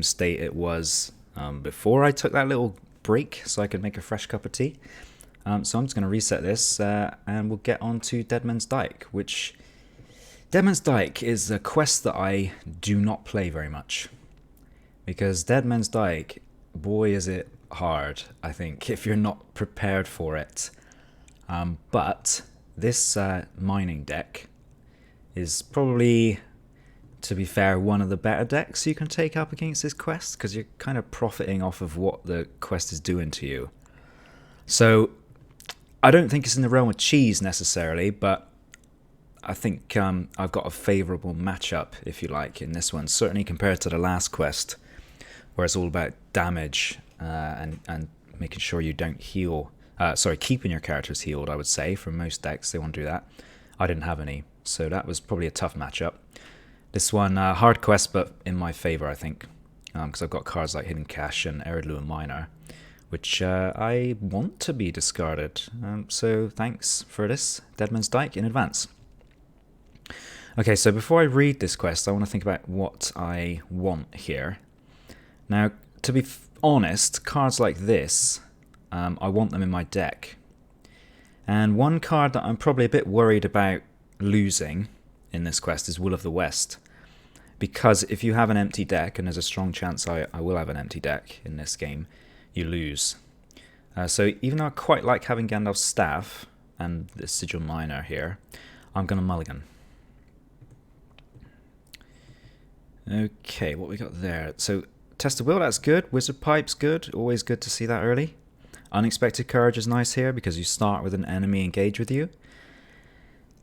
state it was before I took that little break so I could make a fresh cup of tea. So I'm just going to reset this and we'll get on to Deadman's Dike, which Deadman's Dike is a quest that I do not play very much. Because Deadman's Dike, boy is it hard, I think, if you're not prepared for it. But this mining deck is probably, to be fair, one of the better decks you can take up against this quest, because you're kind of profiting off of what the quest is doing to you. So I don't think it's in the realm of cheese necessarily, but I think I've got a favourable matchup, if you like, in this one, certainly compared to the last quest, where it's all about damage and making sure you don't heal. Keeping your characters healed, I would say. For most decks, they want to do that. I didn't have any, so that was probably a tough matchup. This one, hard quest, but in my favour, I think, because I've got cards like Hidden Cache and Eriador Miner, which I want to be discarded. So thanks for this, Deadman's Dike, in advance. Okay, so before I read this quest, I want to think about what I want here. Now, to be honest, cards like this, I want them in my deck. And one card that I'm probably a bit worried about losing in this quest is Will of the West. Because if you have an empty deck, and there's a strong chance I will have an empty deck in this game, you lose. So even though I quite like having Gandalf's Staff and the Sigil Miner here, I'm going to mulligan. Okay, what we got there? So Test of Will, that's good. Wizard Pipe's good. Always good to see that early. Unexpected Courage is nice here because you start with an enemy engaged with you.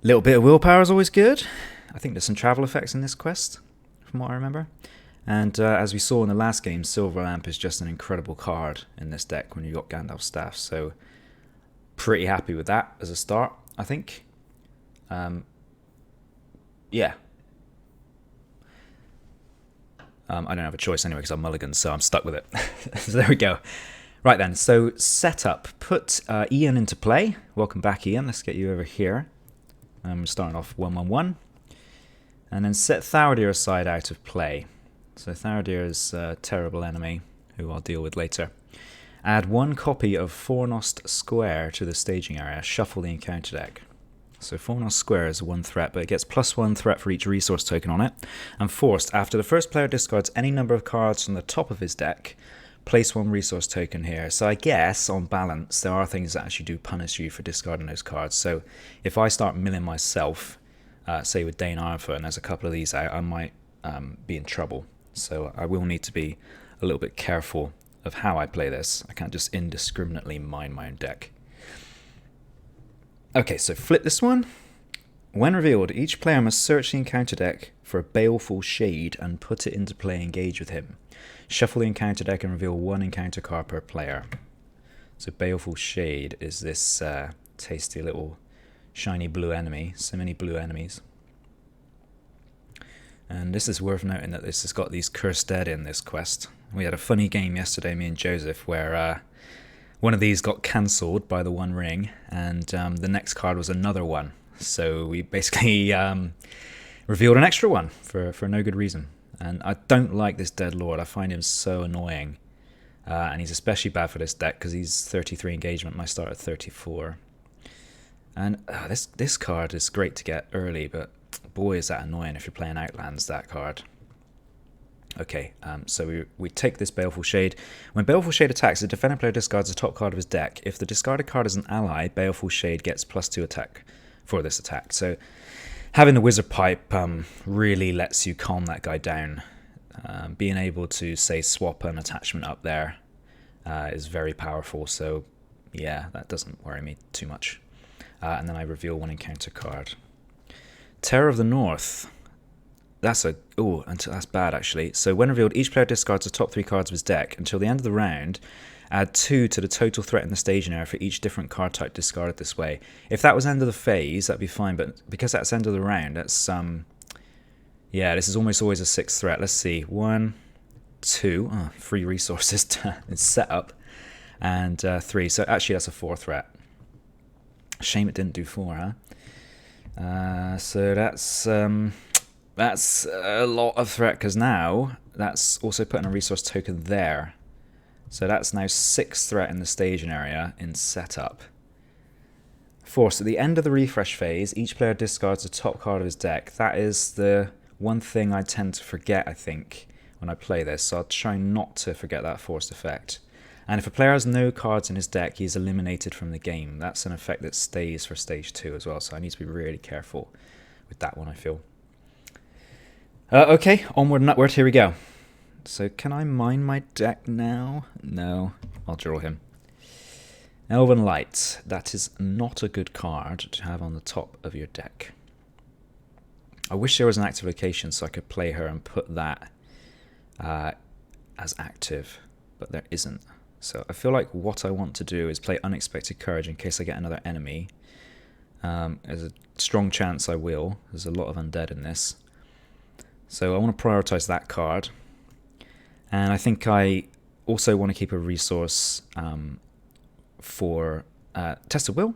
Little bit of willpower is always good. I think there's some travel effects in this quest, from what I remember. And as we saw in the last game, Silver Lamp is just an incredible card in this deck when you got Gandalf's Staff. So pretty happy with that as a start, I think. Yeah. I don't have a choice anyway because I'm mulligan, so I'm stuck with it. So there we go. Right then, so setup. Put Ian into play. Welcome back, Ian. Let's get you over here. We're starting off 1-1-1. And then set Thaudir aside out of play. So Thaudir is a terrible enemy, who I'll deal with later. Add 1 copy of Fornost Square to the staging area. Shuffle the encounter deck. So Fornost Square is 1 threat, but it gets +1 threat for each resource token on it. And forced, after the first player discards any number of cards from the top of his deck, place 1 resource token here. So I guess, on balance, there are things that actually do punish you for discarding those cards. So if I start milling myself, say with Dane Ironfoot, and there's a couple of these out, I might be in trouble. So I will need to be a little bit careful of how I play this. I can't just indiscriminately mine my own deck. Okay, so flip this one. When revealed, each player must search the encounter deck for a Baleful Shade and put it into play and engage with him. Shuffle the encounter deck and reveal 1 encounter card per player. So Baleful Shade is this tasty little shiny blue enemy. So many blue enemies. And this is worth noting that this has got these cursed dead in this quest. We had a funny game yesterday, me and Joseph, where one of these got cancelled by the One Ring, and the next card was another one. So we basically revealed an extra one for no good reason. And I don't like this Dead Lord. I find him so annoying. And he's especially bad for this deck because he's 33 engagement and I start at 34. And this card is great to get early, but boy is that annoying if you're playing Outlands, that card. Okay, so we take this Baleful Shade. When Baleful Shade attacks, the defending player discards the top card of his deck. If the discarded card is an ally, Baleful Shade gets +2 attack for this attack. So having the Wizard Pipe really lets you calm that guy down. Being able to, say, swap an attachment up there is very powerful. So yeah, that doesn't worry me too much. And then I reveal 1 encounter card. Terror of the North. That's bad actually. So when revealed, each player discards the top 3 cards of his deck. Until the end of the round, add 2 to the total threat in the staging area for each different card type discarded this way. If that was end of the phase, that'd be fine, but because that's end of the round, that's yeah, this is almost always a 6th threat. Let's see. 1, 2, 3 resources in setup, and 3. So actually that's a 4 threat. Shame it didn't do 4, huh? So that's a lot of threat, because now that's also putting a resource token there. So that's now 6 threat in the staging area in setup. 4. So at the end of the refresh phase, each player discards the top card of his deck. That is the one thing I tend to forget, I think, when I play this. So I'll try not to forget that forced effect. And if a player has no cards in his deck, he's eliminated from the game. That's an effect that stays for stage 2 as well. So I need to be really careful with that one, I feel. Okay, onward and upward, here we go. So can I mine my deck now? No, I'll draw him. Elven Light. That is not a good card to have on the top of your deck. I wish there was an active location so I could play her and put that as active, but there isn't. So I feel like what I want to do is play Unexpected Courage in case I get another enemy. There's a strong chance I will. There's a lot of undead in this. So I want to prioritize that card. And I think I also want to keep a resource for Test of Will,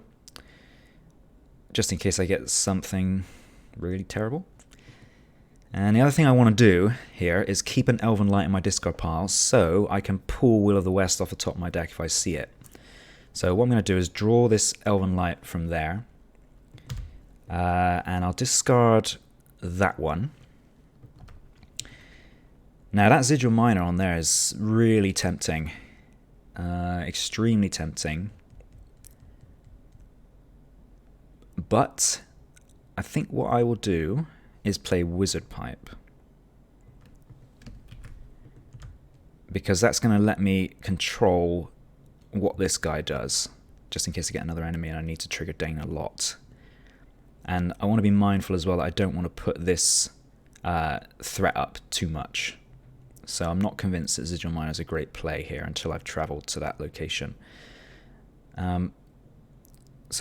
just in case I get something really terrible. And the other thing I want to do here is keep an Elven Light in my discard pile so I can pull Will of the West off the top of my deck if I see it. So what I'm going to do is draw this Elven Light from there. And I'll discard that one. Now that Sigil Minor on there is really tempting. Extremely tempting. But I think what I will do is play Wizard Pipe. Because that's going to let me control what this guy does. Just in case I get another enemy and I need to trigger Dane a lot. And I want to be mindful as well that I don't want to put this threat up too much. So I'm not convinced that Sigil Miner is a great play here until I've travelled to that location. So I'm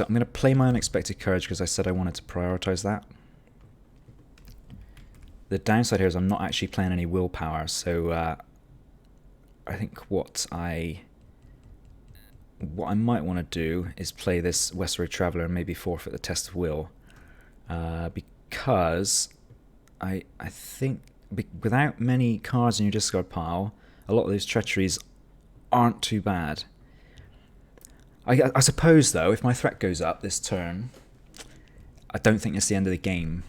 going to play my Unexpected Courage because I said I wanted to prioritise that. The downside here is I'm not actually playing any willpower, so I think what I might want to do is play this Westward Traveller and maybe forfeit the Test of Will. Because I think without many cards in your discard pile, a lot of those treacheries aren't too bad. I suppose, though, if my threat goes up this turn, I don't think it's the end of the game.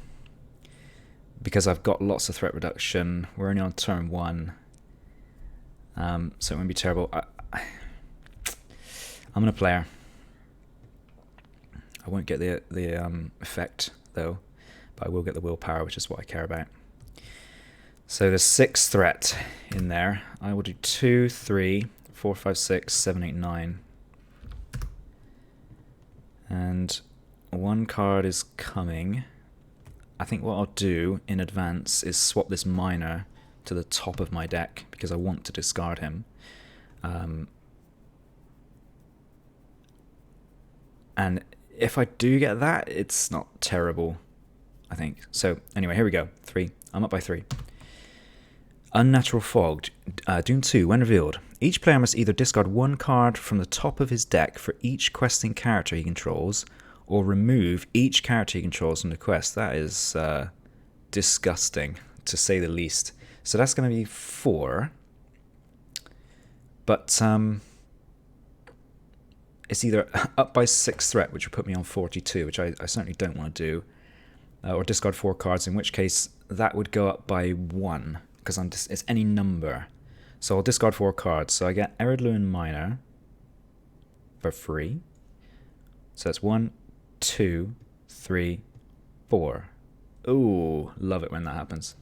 Because I've got lots of threat reduction. We're only on turn 1. So it won't be terrible. I'm going to play her. I won't get the effect, though. But I will get the willpower, which is what I care about. So there's 6 threat in there. I will do 2, 3, 4, 5, 6, 7, 8, 9. And 1 card is coming. I think what I'll do in advance is swap this Miner to the top of my deck because I want to discard him. And if I do get that, it's not terrible, I think. So anyway, here we go. 3. I'm up by 3. Unnatural Fog. Doom 2. When revealed, each player must either discard 1 card from the top of his deck for each questing character he controls, or remove each character he controls from the quest. That is disgusting, to say the least. So that's going to be 4. But it's either up by 6 threat, which would put me on 42, which I certainly don't want to do, or discard 4 cards, in which case that would go up by 1. Because it's any number. So I'll discard 4 cards. So I get Eriador Minor for free. So that's 1, 2, 3, 4. Ooh, love it when that happens.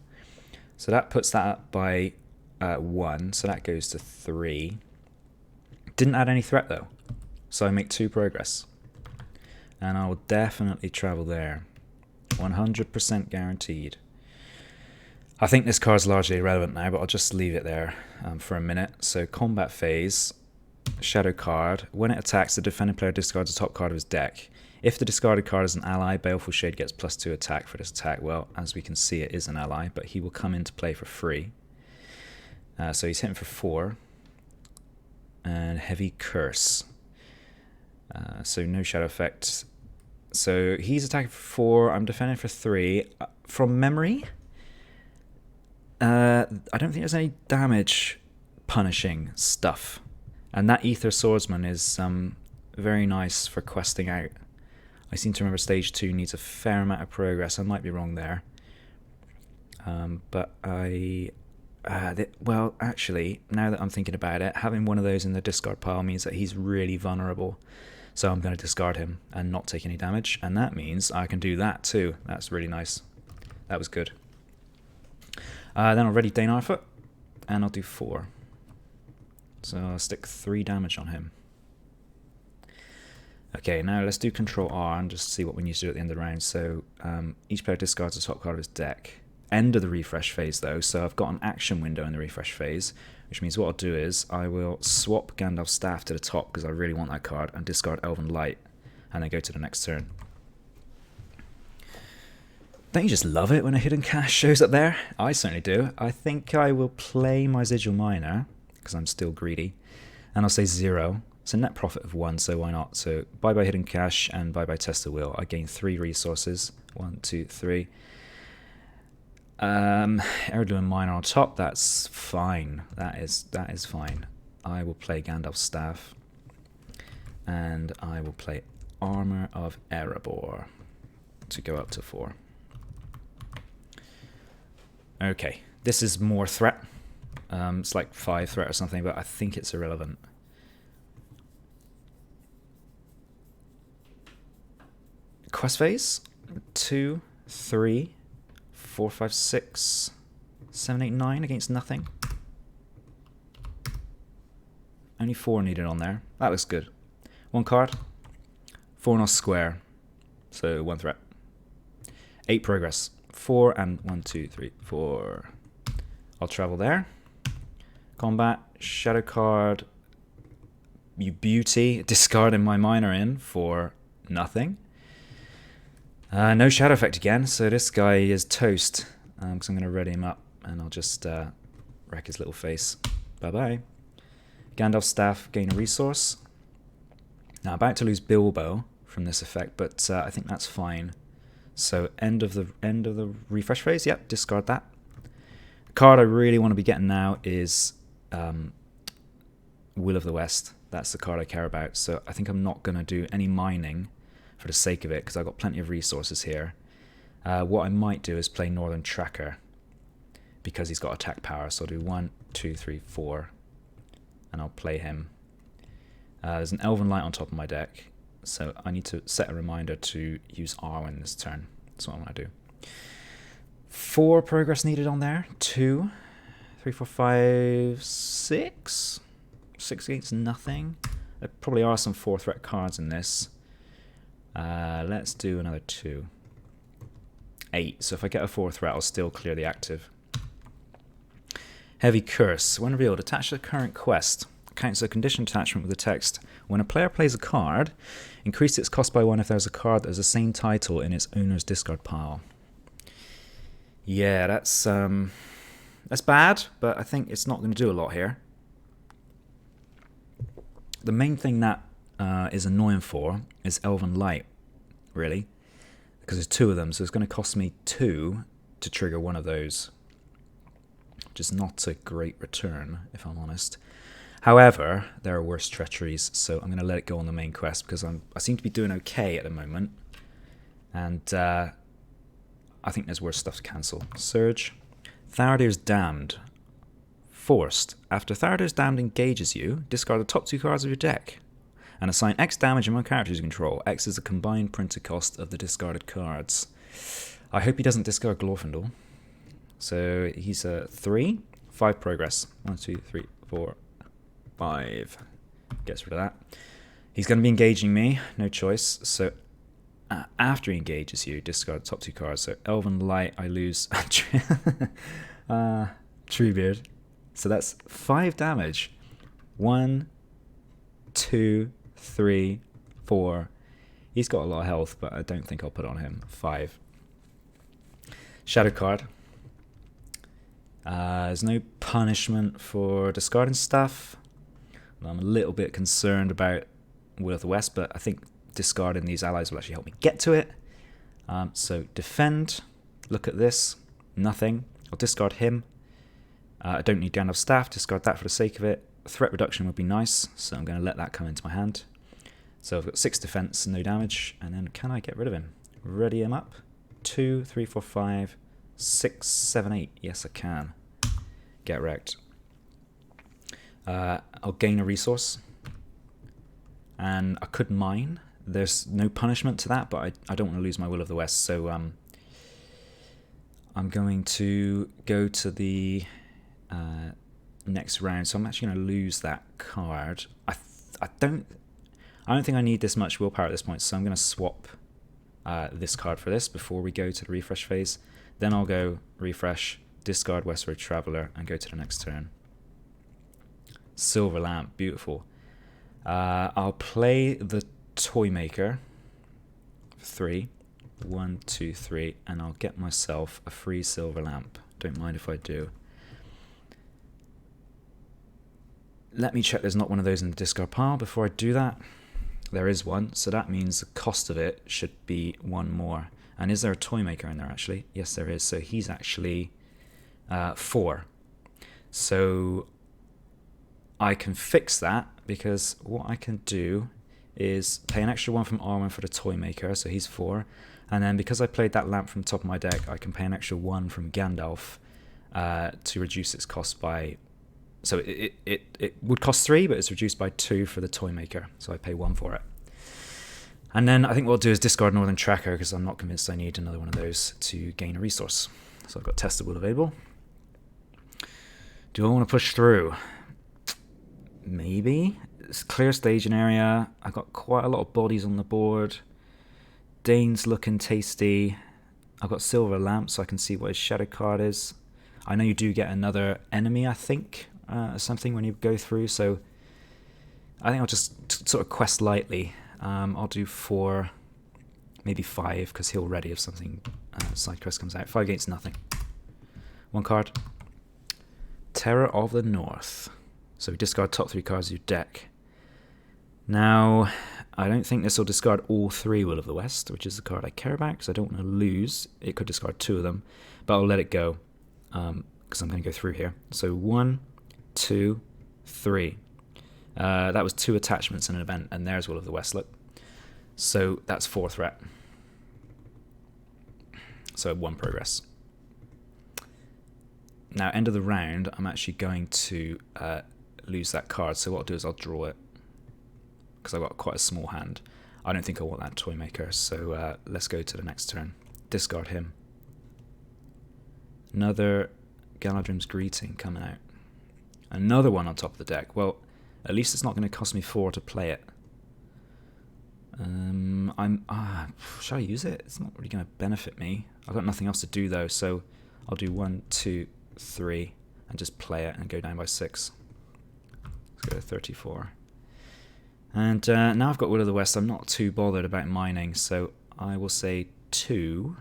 So that puts that up by 1. So that goes to 3. Didn't add any threat though. So I make 2 progress. And I will definitely travel there. 100% guaranteed. I think this card's largely irrelevant now, but I'll just leave it there for a minute. So combat phase, shadow card. When it attacks, the defending player discards the top card of his deck. If the discarded card is an ally, Baleful Shade gets +2 attack for this attack. Well, as we can see, it is an ally, but he will come into play for free. So he's hitting for 4. And Heavy Curse. So no shadow effect. So he's attacking for 4. I'm defending for 3. From memory, I don't think there's any damage punishing stuff. And that Ether Swordsman is very nice for questing out. I seem to remember stage 2 needs a fair amount of progress. I might be wrong there. But well, actually, now that I'm thinking about it, having one of those in the discard pile means that he's really vulnerable. So I'm going to discard him and not take any damage. And that means I can do that too. That's really nice. That was good. Then I'll ready Daynarfoot, and I'll do 4. So I'll stick 3 damage on him. Okay, now let's do Control R and just see what we need to do at the end of the round. So each player discards the top card of his deck. End of the refresh phase though, so I've got an action window in the refresh phase, which means what I'll do is I will swap Gandalf's Staff to the top because I really want that card, and discard Elven Light, and then go to the next turn. Don't you just love it when a hidden cache shows up there? I certainly do. I think I will play my Sigil Miner, because I'm still greedy, and I'll say 0. It's a net profit of 1, so why not? So bye-bye hidden cache and bye-bye Tester Wheel. I gain 3 resources. 1, 2, 3. Eriador Miner on top, that's fine. That is fine. I will play Gandalf's Staff, and I will play Armor of Erebor to go up to 4. Okay, this is more threat. It's like 5 threat or something, but I think it's irrelevant. Quest phase 2, 3, 4, 5, 6, 7, 8, 9 against nothing. Only 4 needed on there. That looks good. 1 card. 4 on square. So 1 threat. 8 progress. 4 and 1, 2, 3, 4. I'll travel there. Combat. Shadow card. You beauty. Discarding my miner in for nothing. No shadow effect again, so this guy is toast. Because I'm going to ready him up, and I'll just wreck his little face. Bye-bye. Gandalf's Staff, gain a resource. Now, about to lose Bilbo from this effect, but I think that's fine. So, end of the refresh phase. Yep, discard that. The card I really want to be getting now is Will of the West. That's the card I care about. So, I think I'm not going to do any mining for the sake of it, because I've got plenty of resources here. What I might do is play Northern Tracker, because he's got attack power. So I'll do 1, 2, 3, 4, and I'll play him. There's an Elven Light on top of my deck, so I need to set a reminder to use Arwen this turn. That's what I want to do. 4 progress needed on there. 2, 3, 4, 5, 6. 6 against nothing. There probably are some 4 threat cards in this. Let's do another 2. 8. So if I get a 4 threat, I'll still clear the active. Heavy Curse. When revealed, attach to the current quest. Counts a condition attachment with the text. When a player plays a card, increase its cost by 1 if there's a card that has the same title in its owner's discard pile. Yeah, that's bad, but I think it's not going to do a lot here. The main thing that is annoying for is Elven Light, really, because there's 2 of them, so it's going to cost me 2 to trigger one of those, which is not a great return, if I'm honest. However, there are worse treacheries, so I'm going to let it go on the main quest, because I seem to be doing okay at the moment, and I think there's worse stuff to cancel. Surge. Tharadir's Damned. Forced. After Tharadir's Damned engages you, discard the top 2 cards of your deck and assign X damage among characters you control. X is the combined printer cost of the discarded cards. I hope he doesn't discard Glorfindel. So he's a 3, 5 progress. 1, 2, 3, 4, 5. Gets rid of that. He's going to be engaging me, no choice. So after he engages you, discard the top 2 cards. So Elven Light, I lose Truebeard. So that's 5 damage. 1, 2, 3, 4. He's got a lot of health, but I don't think I'll put it on him. 5. Shadow card. There's no punishment for discarding stuff. I'm a little bit concerned about Will of the West, but I think discarding these allies will actually help me get to it. So defend. Look at this. Nothing. I'll discard him. I don't need Gandalf's staff, discard that for the sake of it. Threat reduction would be nice, so I'm going to let that come into my hand. So I've got 6 defense, no damage, and then can I get rid of him? Ready him up. 2, 3, 4, 5, 6, 7, 8. Yes, I can. Get wrecked. I'll gain a resource. And I could mine. There's no punishment to that, but I don't want to lose my Will of the West, so I'm going to go to the next round. So I'm actually going to lose that card. I don't think I need this much willpower at this point, so I'm going to swap this card for this before we go to the refresh phase. Then I'll go refresh, discard Westward Traveller, and go to the next turn. Silver Lamp, beautiful. I'll play the Toymaker for 3. 1, 2, 3, and I'll get myself a free Silver Lamp. Don't mind if I do. Let me check there's not one of those in the discard pile before I do that. There is one, so that means the cost of it should be 1 more. And is there a Toymaker in there actually? Yes, there is. So he's actually 4. So I can fix that, because what I can do is pay an extra 1 from Armin for the Toymaker, so he's 4. And then because I played that lamp from the top of my deck, I can pay an extra 1 from Gandalf to reduce its cost by... So it would cost 3, but it's reduced by 2 for the Toymaker, so I pay 1 for it. And then I think what I'll do is discard Northern Tracker, because I'm not convinced I need another one of those to gain a resource. So I've got Testable available. Do I want to push through? Maybe. It's clear staging area. I've got quite a lot of bodies on the board. Dane's looking tasty. I've got Silver Lamp, so I can see what his shadow card is. I know you do get another enemy, I think, or something when you go through, so I think I'll just sort of quest lightly. I'll do 4, maybe 5, because he'll ready if something side quest comes out. 5 against nothing. 1 card. Terror of the North. So discard top 3 cards of your deck. Now, I don't think this will discard all 3 Will of the West, which is the card I care about, because I don't want to lose. It could discard 2 of them, but I'll let it go, because I'm going to go through here. So 1, 2, 3. That was 2 attachments in an event, and there's Will of the West, look. So that's 4 threat. So 1 progress. Now, end of the round, I'm actually going to lose that card, so what I'll do is I'll draw it, because I've got quite a small hand. I don't think I want that Toymaker, so let's go to the next turn. Discard him. Another Galadrim's Greeting coming out. Another one on top of the deck. Well, at least it's not going to cost me 4 to play it. Shall I use it? It's not really going to benefit me. I've got nothing else to do though, so I'll do 1, 2, 3, and just play it and go down by 6. Let's go to 34. And now I've got Will of the West, I'm not too bothered about mining, so I will say 2.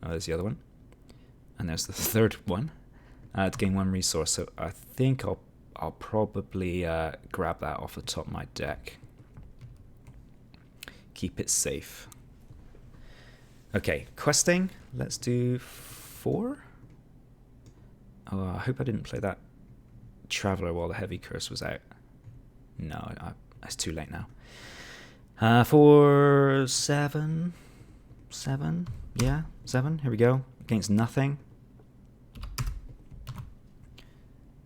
Oh, there's the other one. And there's the third one. To gain 1 resource, so I think I'll probably grab that off the top of my deck. Keep it safe. Okay, questing. Let's do 4. Oh, I hope I didn't play that Traveller while the Heavy Curse was out. No, it's too late now. For 7. 7? Yeah, 7. Here we go. Against nothing.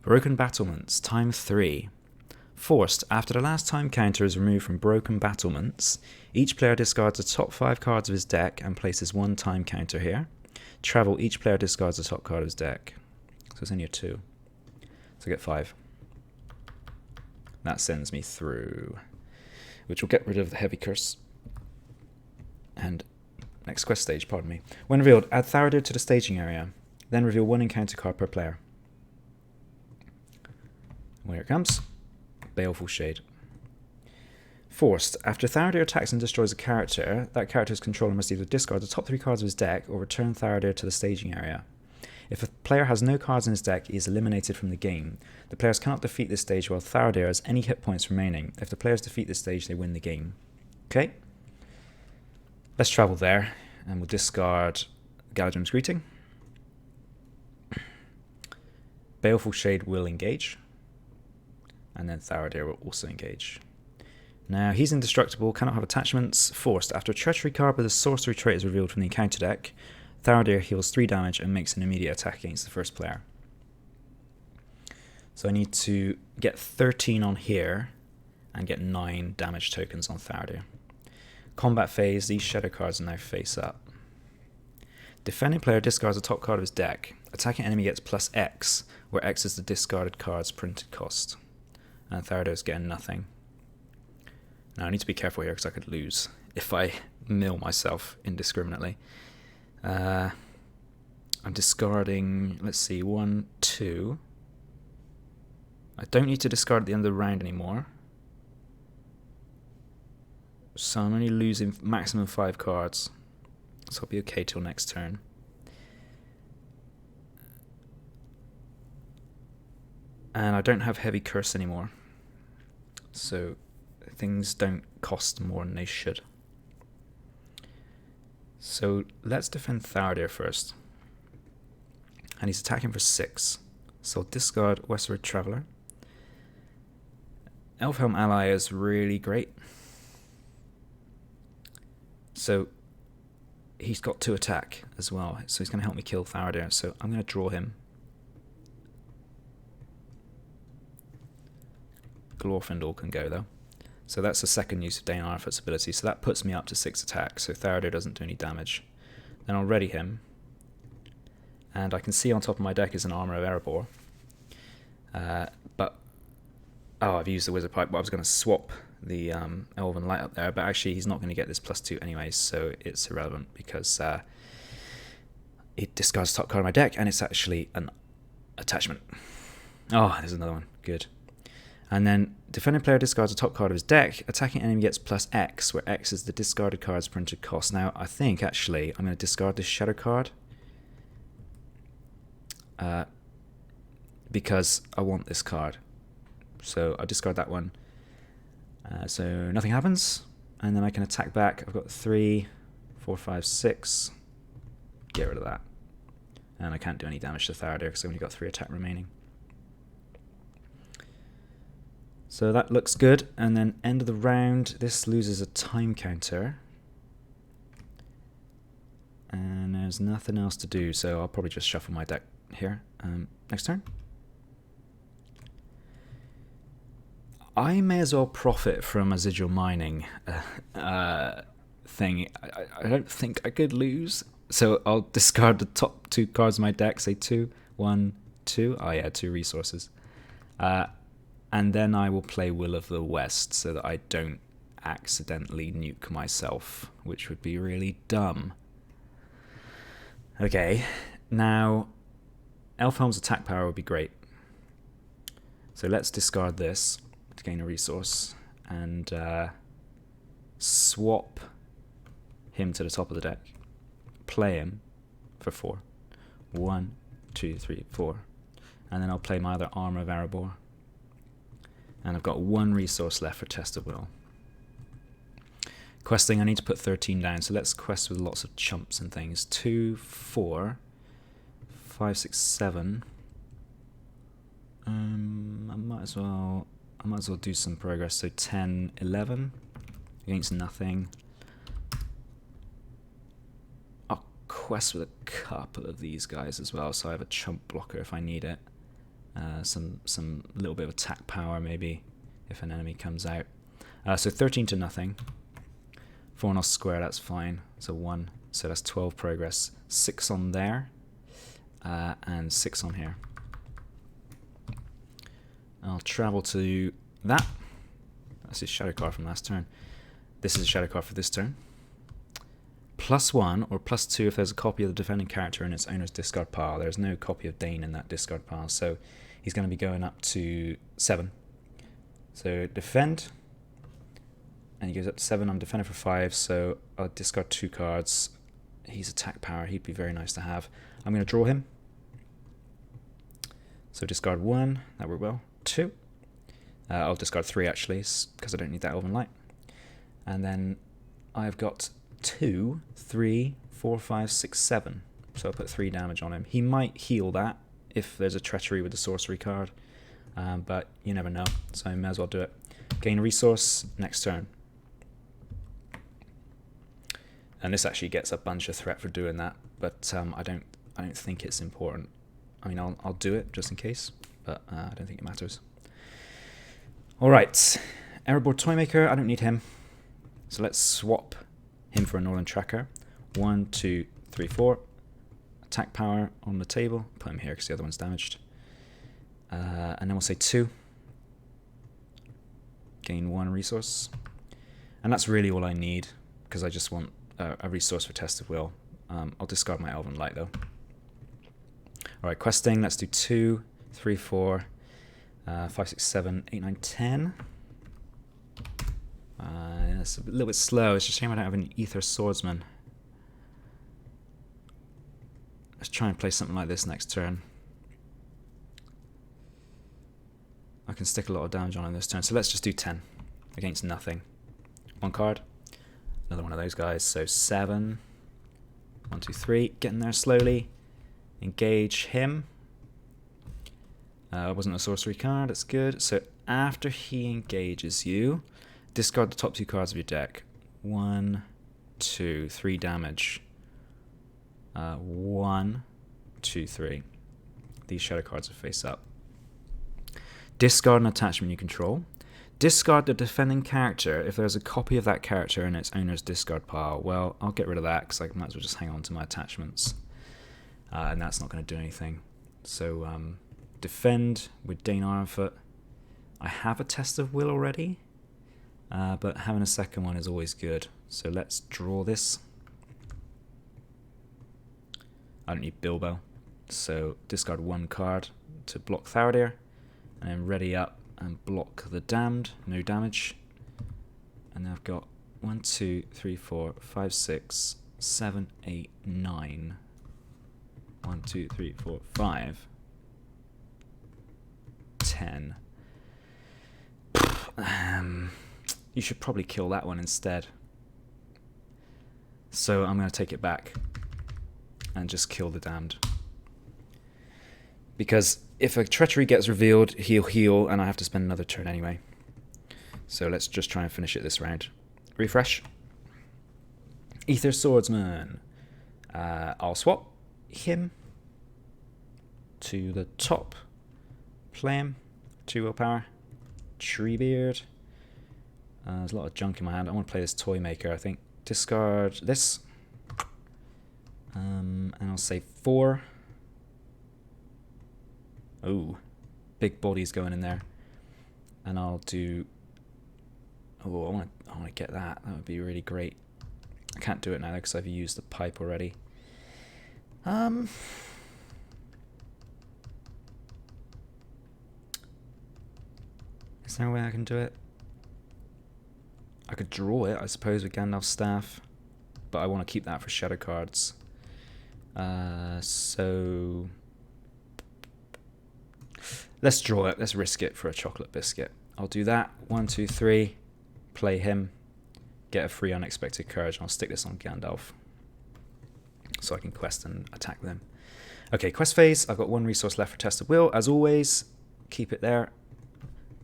Broken Battlements, time 3. Forced, after the last time counter is removed from Broken Battlements, each player discards the top 5 cards of his deck and places 1 time counter here. Travel, each player discards the top card of his deck. So it's only a 2. So I get 5. That sends me through, which will get rid of the Heavy Curse. And next quest stage, pardon me. When revealed, add Tharadir to the staging area. Then reveal 1 encounter card per player. Here it comes. Baleful Shade. Forced. After Tharadir attacks and destroys a character, that character's controller must either discard the top 3 cards of his deck or return Tharadir to the staging area. If a player has no cards in his deck, he is eliminated from the game. The players cannot defeat this stage while Tharadir has any hit points remaining. If the players defeat this stage, they win the game. Okay. Let's travel there, and we'll discard Galadrim's Greeting. Baleful Shade will engage, and then Tharadir will also engage. Now, he's indestructible, cannot have attachments, forced. After a treachery card with a sorcery trait is revealed from the encounter deck, Tharadir heals 3 damage and makes an immediate attack against the first player. So I need to get 13 on here and get 9 damage tokens on Tharadir. Combat phase, these shadow cards are now face up. Defending player discards the top card of his deck. Attacking enemy gets plus X, where X is the discarded card's printed cost. And Tharadir's getting nothing. Now I need to be careful here because I could lose if I mill myself indiscriminately. I'm discarding, let's see, 1, 2. I don't need to discard at the end of the round anymore. So I'm only losing maximum 5 cards. So I'll be okay till next turn. And I don't have heavy curse anymore. So things don't cost more than they should. So let's defend Tharadir first. And he's attacking for 6. So I'll discard Westward Traveller. Elfhelm Ally is really great. So he's got 2 attack as well. So he's going to help me kill Tharadir. So I'm going to draw him. Glorfindel can go though. So that's the second use of Dane Arthur's ability. So that puts me up to 6 attacks. So Tharadir doesn't do any damage. Then I'll ready him. And I can see on top of my deck is an Armor of Erebor. I've used the Wizard Pipe, but I was going to swap the Elven Light up there. But actually he's not going to get this +2 anyways. So it's irrelevant because it discards the top card of my deck. And it's actually an attachment. Oh, there's another one. Good. And then defending player discards the top card of his deck. Attacking enemy gets plus X, where X is the discarded card's printed cost. Now, I think, actually, I'm going to discard this shadow card. Because I want this card. So I'll discard that one. So nothing happens. And then I can attack back. I've got 3, 4, 5, 6. Get rid of that. And I can't do any damage to Tharadir because I've only got 3 attack remaining. So that looks good, and then end of the round, this loses a time counter. And there's nothing else to do, so I'll probably just shuffle my deck here. Next turn. I may as well profit from a Residual Mining thing. I don't think I could lose, so I'll discard the top 2 cards of my deck, say 2, 1, 2. Oh yeah, 2 resources. And then I will play Will of the West so that I don't accidentally nuke myself, which would be really dumb. Okay, now Elfhelm's attack power would be great. So let's discard this to gain a resource and swap him to the top of the deck. Play him for 4. 1, 2, 3, 4. And then I'll play my other Armor of Erebor. And I've got 1 resource left for Test of Will. Questing, I need to put 13 down, so let's quest with lots of chumps and things. 2, 4, 5, 6, 7. I might as well do some progress. So 10, 11 against nothing. I'll quest with a couple of these guys as well, so I have a chump blocker if I need it. Some little bit of attack power maybe if an enemy comes out. So 13 to nothing. 4 on a square, that's fine. So 1, so that's 12 progress. 6 on there, and 6 on here. I'll travel to that. That's his shadow card from last turn. This is a shadow card for this turn. +1 or +2 if there's a copy of the defending character in its owner's discard pile. There's no copy of Dane in that discard pile, so he's going to be going up to 7. So defend, and he goes up to 7. I'm defending for 5, so I'll discard 2 cards. He's attack power, he'd be very nice to have. I'm going to draw him. So discard 1, that worked well. 2. I'll discard 3 actually, because I don't need that Elven Light. And then I've got 2, 3, 4, 5, 6, 7. So I'll put 3 damage on him. He might heal that, if there's a treachery with the sorcery card. But you never know, so I may as well do it. Gain a resource next turn. And this actually gets a bunch of threat for doing that, but I don't think it's important. I mean, I'll do it just in case, but I don't think it matters. All right, Erebor Toymaker, I don't need him. So let's swap him for a Northern Tracker. 1, 2, 3, 4. Attack power on the table. Put him here because the other one's damaged. And then we'll say 2. Gain 1 resource. And that's really all I need because I just want a resource for Test of Will. I'll discard my Elven Light though. Alright, questing. Let's do 2, 3, 4, 5, 6, 7, 8, 9, 10. It's a little bit slow. It's a shame I don't have an Ether Swordsman. Let's try and play something like this next turn. I can stick a lot of damage on this turn, so let's just do 10 against nothing. 1 card. Another one of those guys, so 7. 1, 2, 3. Getting there slowly. Engage him. Wasn't a sorcery card, that's good. So after he engages you, discard the top 2 cards of your deck. 1, 2, 3 damage. 1, 2, 3. These shadow cards are face up. Discard an attachment you control. Discard the defending character if there's a copy of that character in its owner's discard pile. Well, I'll get rid of that because I might as well just hang on to my attachments. And that's not going to do anything. So, defend with Dane Ironfoot. I have a Test of Will already, but having a second one is always good. So let's draw this. I don't need Bilbo, so discard 1 card to block Tharidir, and then ready up and block the Damned, no damage. And then I've got 1, 2, 3, 4, 5, 6, 7, 8, 9. 1, 2, 3, 4, 5. 10. You should probably kill that one instead. So I'm going to take it back and just kill the Damned. Because if a treachery gets revealed, he'll heal, and I have to spend another turn anyway. So let's just try and finish it this round. Refresh. Ether Swordsman. I'll swap him to the top. Play him. 2 willpower. Treebeard. There's a lot of junk in my hand. I want to play this Toymaker, I think. Discard this. And I'll say 4. Oh, big bodies going in there. And I'll do... Oh, I want to get that. That would be really great. I can't do it now because I've used the pipe already. Is there a way I can do it? I could draw it, I suppose, with Gandalf's staff, but I want to keep that for shadow cards. So let's draw it. Let's risk it for a chocolate biscuit. I'll do that. 1, 2, 3. Play him. Get a free unexpected courage. And I'll stick this on Gandalf, so I can quest and attack them. Okay, quest phase. I've got 1 resource left for Test of Will. As always, keep it there.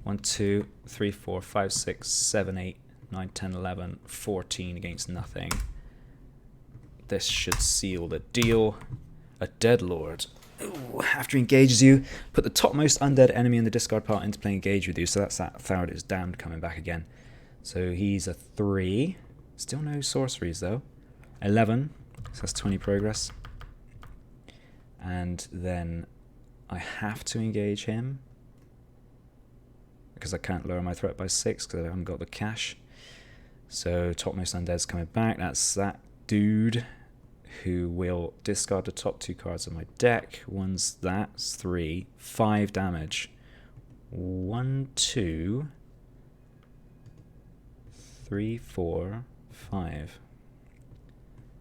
1, 2, 3, 4, 5, 6, 7, 8, 9, 10, 11, 14 against nothing. This should seal the deal. A Deadlord. Ooh, after he engages you, put the topmost undead enemy in the discard pile into play engage with you. So that's that Tharidir's Damned coming back again. So he's a 3. Still no sorceries though. 11. So that's 20 progress. And then I have to engage him, because I can't lower my threat by 6 because I haven't got the cash. So topmost undead's coming back. That's that dude who will discard the top 2 cards of my deck. One's that's 3, 5 damage. 1, 2, 3, 4, 5.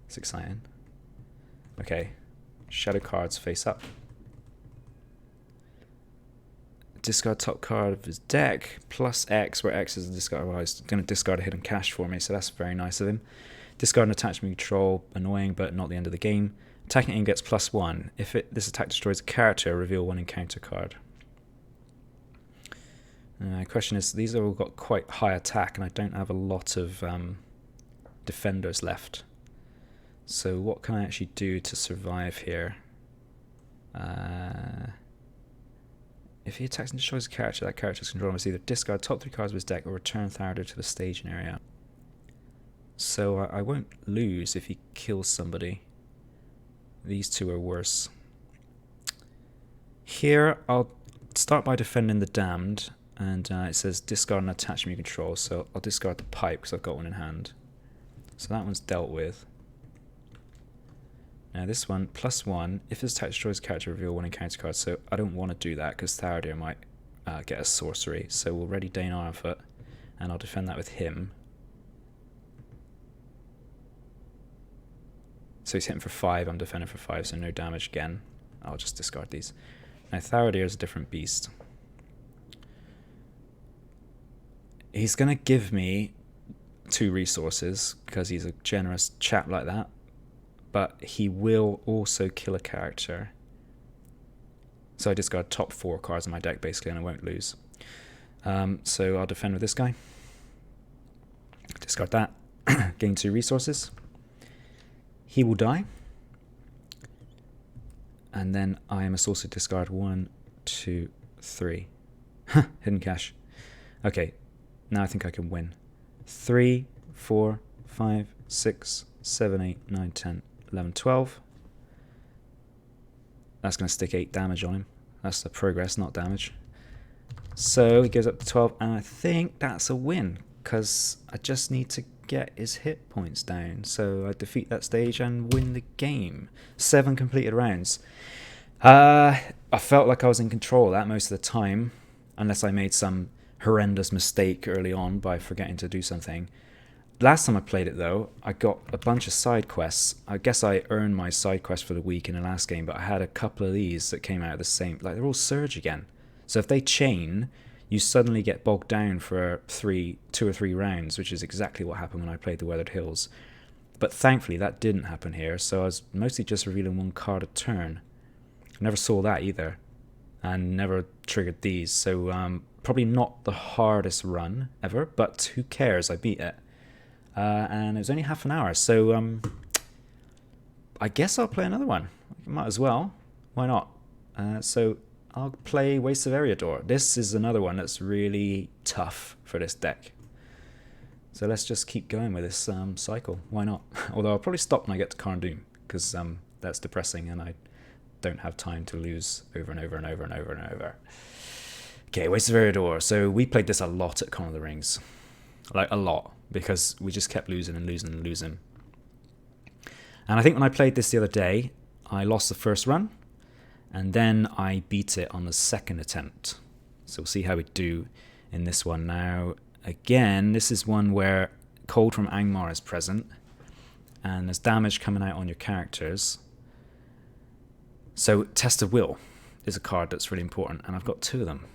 It's exciting. Okay, shadow cards face up. Discard top card of his deck, plus X, where X is the discard. Well, he's going to discard a hidden cash for me, so that's very nice of him. Discard an attachment control, annoying, but not the end of the game. Attacking aim gets +1. If this attack destroys a character, reveal 1 encounter card. Question is, these have all got quite high attack, and I don't have a lot of defenders left. So what can I actually do to survive here? If he attacks and destroys a character, that character's control must either discard top 3 cards of his deck or return Therador to the staging area. So I won't lose if he kills somebody. These two are worse. Here, I'll start by defending the Damned, and it says discard an attachment you control, so I'll discard the pipe because I've got one in hand. So that one's dealt with. Now this one, +1, if this attack destroys a character, reveal 1 encounter card, so I don't want to do that because Therador might get a sorcery, so we'll ready Dane Ironfoot, and I'll defend that with him. So he's hitting for 5, I'm defending for 5, so no damage again. I'll just discard these. Now Therador is a different beast. He's going to give me 2 resources, because he's a generous chap like that. But he will also kill a character. So I discard top 4 cards in my deck, basically, and I won't lose. So I'll defend with this guy. Discard that. Gain 2 resources. He will die. And then I must also discard 1, 2, 3. Hidden cache. Okay, now I think I can win. 3, 4, 5, 6, 7, 8, 9, 10, 11, 12. That's going to stick 8 damage on him. That's the progress, not damage. So he goes up to 12, and I think that's a win, because I just need to get his hit points down. So I defeat that stage and win the game. 7 completed rounds. I felt like I was in control of that most of the time, unless I made some horrendous mistake early on by forgetting to do something. Last time I played it, though, I got a bunch of side quests. I guess I earned my side quest for the week in the last game, but I had a couple of these that came out of the same... Like, they're all Surge again. So if they chain, you suddenly get bogged down for 2 or 3 rounds, which is exactly what happened when I played the Weathered Hills. But thankfully, that didn't happen here, so I was mostly just revealing 1 card a turn. I never saw that either, and never triggered these, so probably not the hardest run ever, but who cares, I beat it. And it was only half an hour, so I guess I'll play another one. Might as well. Why not? So I'll play Wastes of Eriador. This is another one that's really tough for this deck. So let's just keep going with this cycle. Why not? Although I'll probably stop when I get to Karn Doom, because that's depressing and I don't have time to lose over and over and over and over and over. Okay, Wastes of Eriador. So we played this a lot at Con of the Rings. Like, a lot. Because we just kept losing and losing and losing. And I think when I played this the other day, I lost the first run, and then I beat it on the second attempt. So we'll see how we do in this one. Now, again, this is one where Cold from Angmar is present, and there's damage coming out on your characters. So Test of Will is a card that's really important, and I've got 2 of them.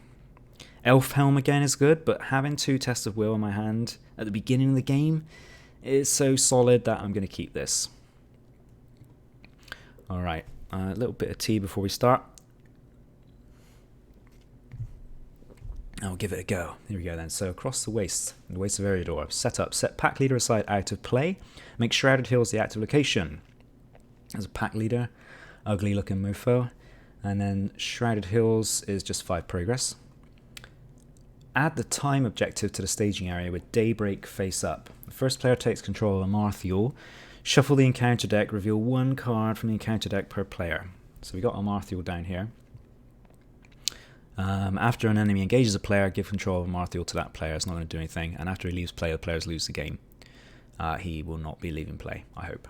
Elfhelm again is good, but having 2 Tests of Will in my hand at the beginning of the game is so solid that I'm going to keep this. Alright, a little bit of tea before we start. I'll give it a go. Here we go then. So across the Wastes of Eriador. Set up. Set pack leader aside out of play. Make Shrouded Hills the active location. As a pack leader, ugly looking mofo. And then Shrouded Hills is just 5 progress. Add the time objective to the staging area with Daybreak face up. The first player takes control of Amarthiel. Shuffle the encounter deck, reveal 1 card from the encounter deck per player. So we got Amarthiel down here. After an enemy engages a player, give control of Amarthiel to that player. It's not going to do anything. And after he leaves play, the players lose the game. He will not be leaving play, I hope.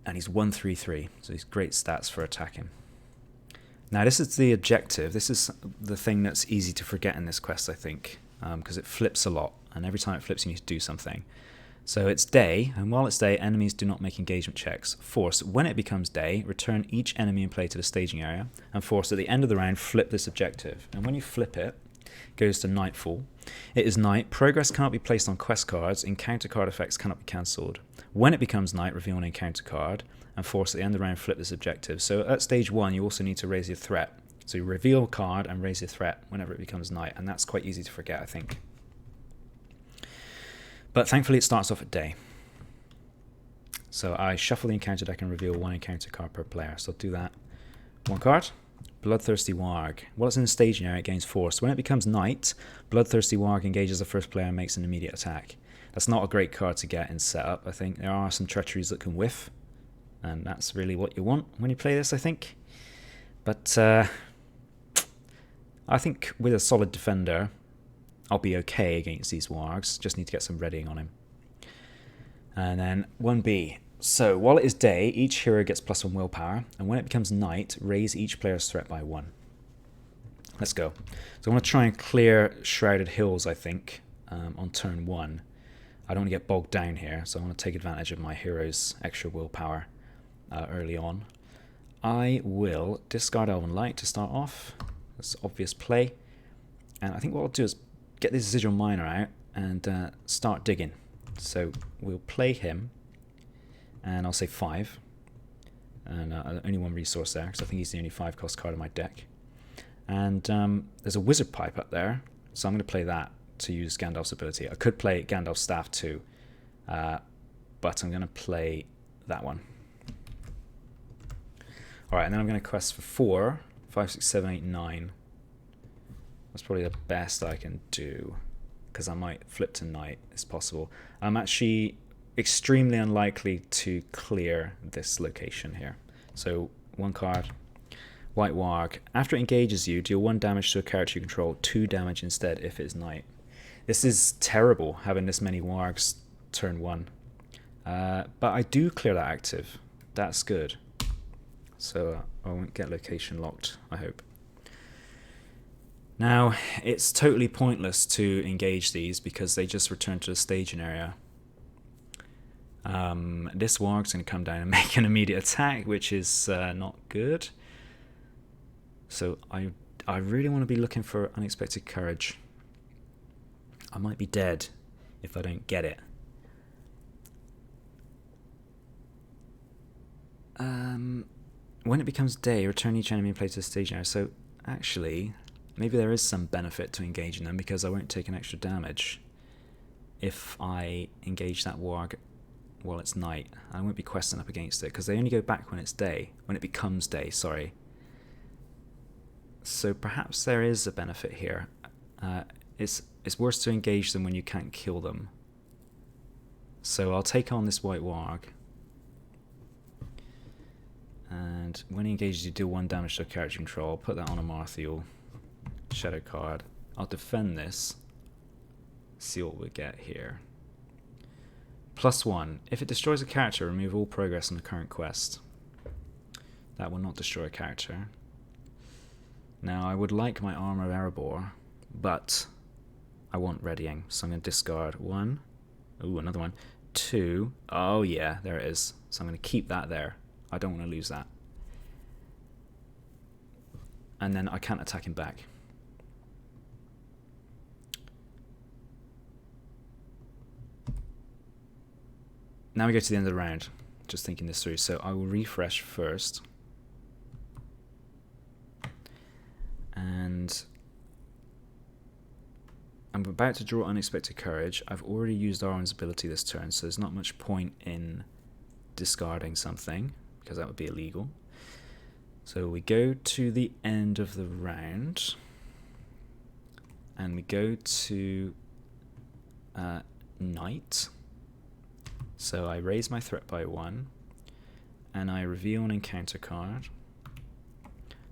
And he's 1/3/3, so he's great stats for attacking. Now this is the objective. This is the thing that's easy to forget in this quest, I think, because it flips a lot, and every time it flips you need to do something. So it's day, and while it's day, enemies do not make engagement checks. Force, when it becomes day, return each enemy in play to the staging area, and force at the end of the round, flip this objective. And when you flip it, goes to Nightfall. It is night. Progress cannot be placed on quest cards. Encounter card effects cannot be cancelled. When it becomes night, reveal an encounter card and force at the end of the round flip this objective. So at stage 1, you also need to raise your threat. So you reveal a card and raise your threat whenever it becomes night, and that's quite easy to forget, I think. But thankfully it starts off at day. So I shuffle the encounter deck and reveal 1 encounter card per player. So I'll do that. 1 card. Bloodthirsty Warg. While it's in the staging area, it gains force. When it becomes night, Bloodthirsty Warg engages the first player and makes an immediate attack. That's not a great card to get in setup, I think. There are some treacheries that can whiff, and that's really what you want when you play this, I think. But I think with a solid defender, I'll be okay against these Wargs. Just need to get some readying on him. And then 1B. So while it is day, each hero gets +1 willpower, and when it becomes night, raise each player's threat by 1. Let's go. So I want to try and clear Shrouded Hills, I think, on turn 1. I don't want to get bogged down here, so I want to take advantage of my hero's extra willpower early on. I will discard Elven Light to start off. That's obvious play. And I think what I'll do is get this Sigil Miner out and start digging. So we'll play him, and I'll say 5. And only 1 resource there, because I think he's the only 5-cost card in my deck. And there's a Wizard Pipe up there, so I'm going to play that to use Gandalf's ability. I could play Gandalf's Staff too, but I'm going to play that one. Alright, and then I'm going to quest for 4, 5, 6, 7, 8, 9. That's probably the best I can do, because I might flip to night, it's possible. I'm actually extremely unlikely to clear this location here. So 1 card, White Warg. After it engages you, deal 1 damage to a character you control, 2 damage instead if it's night. This is terrible, having this many Wargs turn 1. But I do clear that active. That's good. So I won't get location locked, I hope. Now, it's totally pointless to engage these because they just return to the staging area. This Warg's going to come down and make an immediate attack, which is not good. So I really want to be looking for Unexpected Courage. I might be dead if I don't get it. When it becomes day, return each enemy play to the staging area. So actually, maybe there is some benefit to engaging them because I won't take an extra damage if I engage that Warg while it's night. I won't be questing up against it because they only go back when it's day, when it becomes day, sorry. So perhaps there is a benefit here. It's worse to engage them when you can't kill them. So I'll take on this White Warg. And when he engages, you deal 1 damage to a character control. I'll put that on a Marthiel shadow card. I'll defend this. See what we get here. +1. If it destroys a character, remove all progress on the current quest. That will not destroy a character. Now, I would like my Armor of Erebor, but I want readying, so I'm going to discard 1. Ooh, another one. 2. Oh yeah, there it is. So I'm going to keep that there. I don't want to lose that. And then I can't attack him back. Now we go to the end of the round. Just thinking this through. So I will refresh first. And I'm about to draw Unexpected Courage. I've already used Armin's ability this turn, so there's not much point in discarding something, because that would be illegal. So we go to the end of the round, and we go to night. So I raise my threat by 1, and I reveal an encounter card.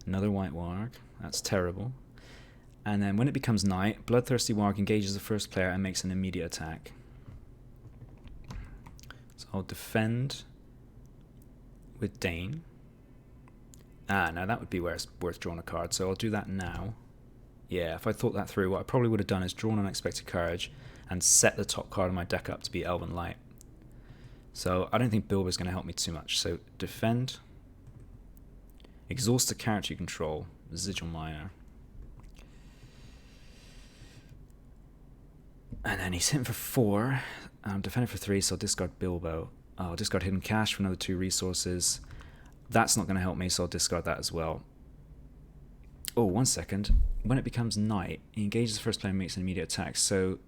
Another White Warg. That's terrible. And then when it becomes night, Bloodthirsty Warg engages the first player and makes an immediate attack. So I'll defend with Dane. Now that would be where it's worth drawing a card, so I'll do that now. Yeah, if I thought that through, what I probably would have done is drawn Unexpected Courage and set the top card of my deck up to be Elven Light. So I don't think Bilbo is going to help me too much. So defend, exhaust the character you control, Sigil Miner. And then he's hitting for 4. Defending for 3, so I'll discard Bilbo. I'll discard Hidden Cache for another 2 resources. That's not going to help me, so I'll discard that as well. Oh, 1 second. When it becomes night, he engages the first player and makes an immediate attack. So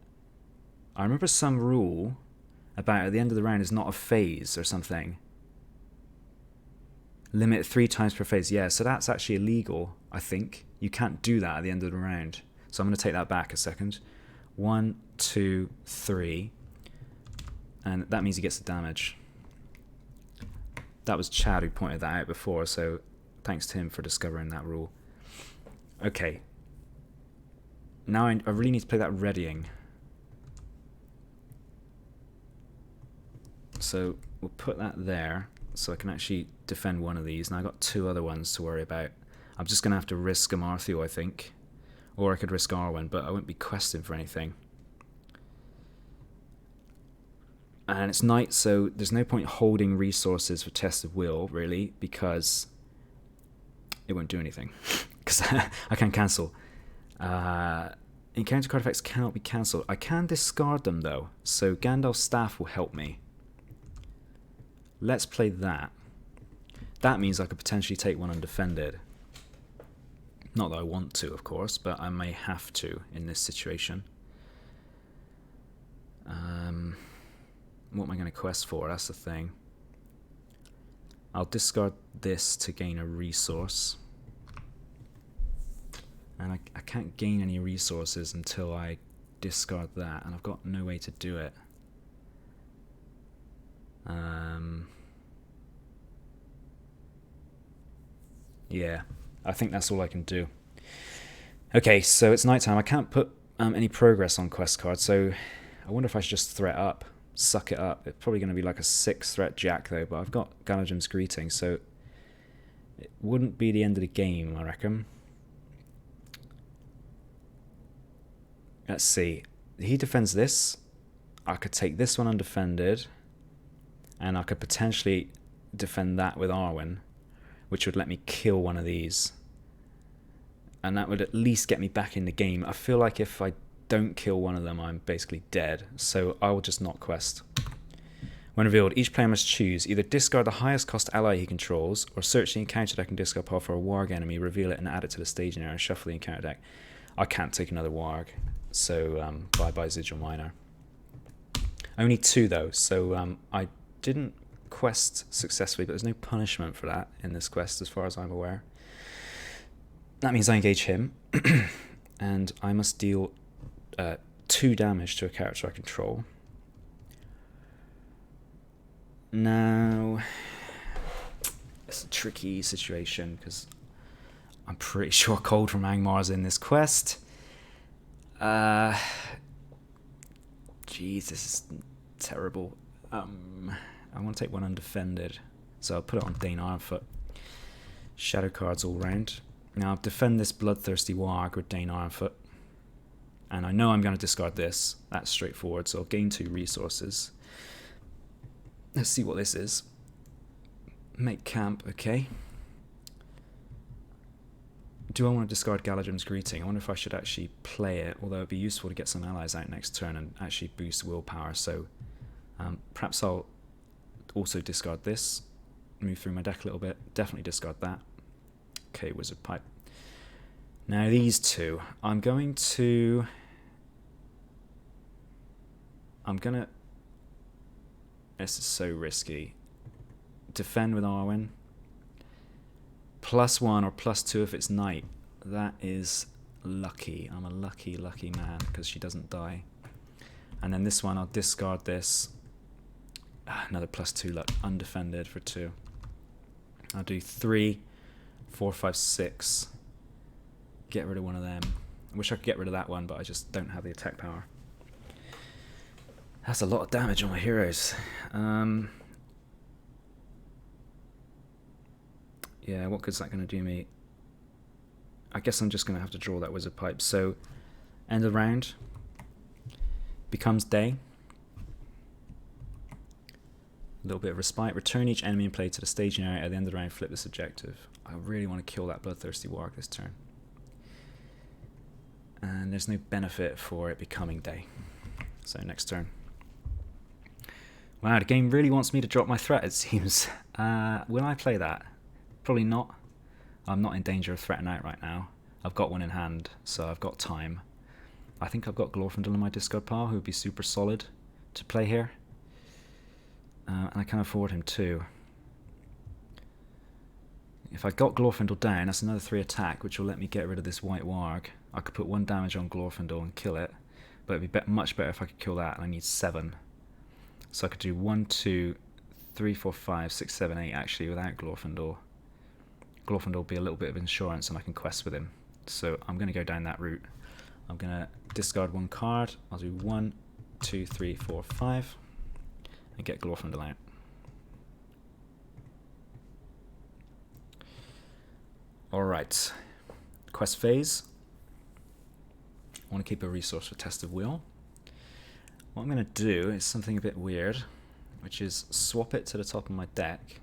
I remember some rule about at the end of the round is not a phase or something. Limit 3 times per phase. Yeah, so that's actually illegal, I think. You can't do that at the end of the round. So I'm going to take that back a second. 1, 2, 3. And that means he gets the damage. That was Chad who pointed that out before, so thanks to him for discovering that rule. Okay. Now I really need to play that readying. So we'll put that there, so I can actually defend one of these. Now I've got 2 other ones to worry about. I'm just going to have to risk Amarthew, I think. Or I could risk Arwen, but I won't be questing for anything. And it's night, so there's no point holding resources for Test of Will, really, because it won't do anything. Because I can't cancel. Encounter card effects cannot be cancelled. I can discard them, though, so Gandalf's Staff will help me. Let's play that. That means I could potentially take one undefended. Not that I want to, of course, but I may have to in this situation. What am I going to quest for? That's the thing. I'll discard this to gain a resource. And I can't gain any resources until I discard that, and I've got no way to do it. Yeah, I think that's all I can do. Okay, so it's nighttime. I can't put any progress on quest cards, so I wonder if I should just threat up. Suck it up. It's probably going to be like a 6 threat jack, though, but I've got Galadrim's Greeting, so it wouldn't be the end of the game, I reckon. Let's see. He defends this. I could take this one undefended, and I could potentially defend that with Arwen, which would let me kill one of these. And that would at least get me back in the game. I feel like if I don't kill one of them, I'm basically dead. So I will just not quest. When revealed, each player must choose either discard the highest cost ally he controls, or search the encounter deck and discard pile for a warg enemy, reveal it and add it to the staging area, and shuffle the encounter deck. I can't take another warg, so bye-bye Sigil Minor. Only 2 though, so I didn't quest successfully, but there's no punishment for that in this quest as far as I'm aware. That means I engage him, and I must deal 2 damage to a character I control. Now, it's a tricky situation because I'm pretty sure Cold from Angmar's in this quest. Jeez, this is terrible. I want to take one undefended, so I'll put it on Dane Ironfoot. Shadow cards all round. Now I'll defend this Bloodthirsty Warg with Dane Ironfoot. And I know I'm going to discard this. That's straightforward, so I'll gain 2 resources. Let's see what this is. Make camp, okay. Do I want to discard Galadrim's Greeting? I wonder if I should actually play it, although it'd be useful to get some allies out next turn and actually boost willpower, so perhaps I'll also discard this. Move through my deck a little bit. Definitely discard that. Okay, Wizard Pipe. Now these 2, this is so risky. Defend with Arwen. +1 or +2 if it's night. That is lucky. I'm a lucky, lucky man because she doesn't die. And then this one, I'll discard this. Another +2 luck, undefended for 2. I'll do 3, 4, 5, 6. Get rid of one of them. I wish I could get rid of that one, but I just don't have the attack power. That's a lot of damage on my heroes. Yeah, what good's that going to do me? I guess I'm just going to have to draw that Wizard Pipe. So, end of round. Becomes day. A little bit of respite. Return each enemy in play to the staging area at the end of the round. Flip this objective. I really want to kill that Bloodthirsty Warg this turn. And there's no benefit for it becoming day. So next turn. Wow, the game really wants me to drop my threat, it seems. Will I play that? Probably not. I'm not in danger of threatening out right now. I've got one in hand, so I've got time. I think I've got Glorfindel in my discard pile, who would be super solid to play here. And I can afford him too. If I got Glorfindel down, that's another 3 attack, which will let me get rid of this white warg. I could put 1 damage on Glorfindel and kill it, but it'd be much better if I could kill that, and I need 7. So I could do 1, 2, 3, 4, 5, 6, 7, 8 actually without Glorfindel. Glorfindel will be a little bit of insurance and I can quest with him. So I'm going to go down that route. I'm going to discard 1 card. I'll do 1, 2, 3, 4, 5 and get Glorfindel out. Alright, quest phase. I want to keep a resource for Test of Will. What I'm going to do is something a bit weird, which is swap it to the top of my deck.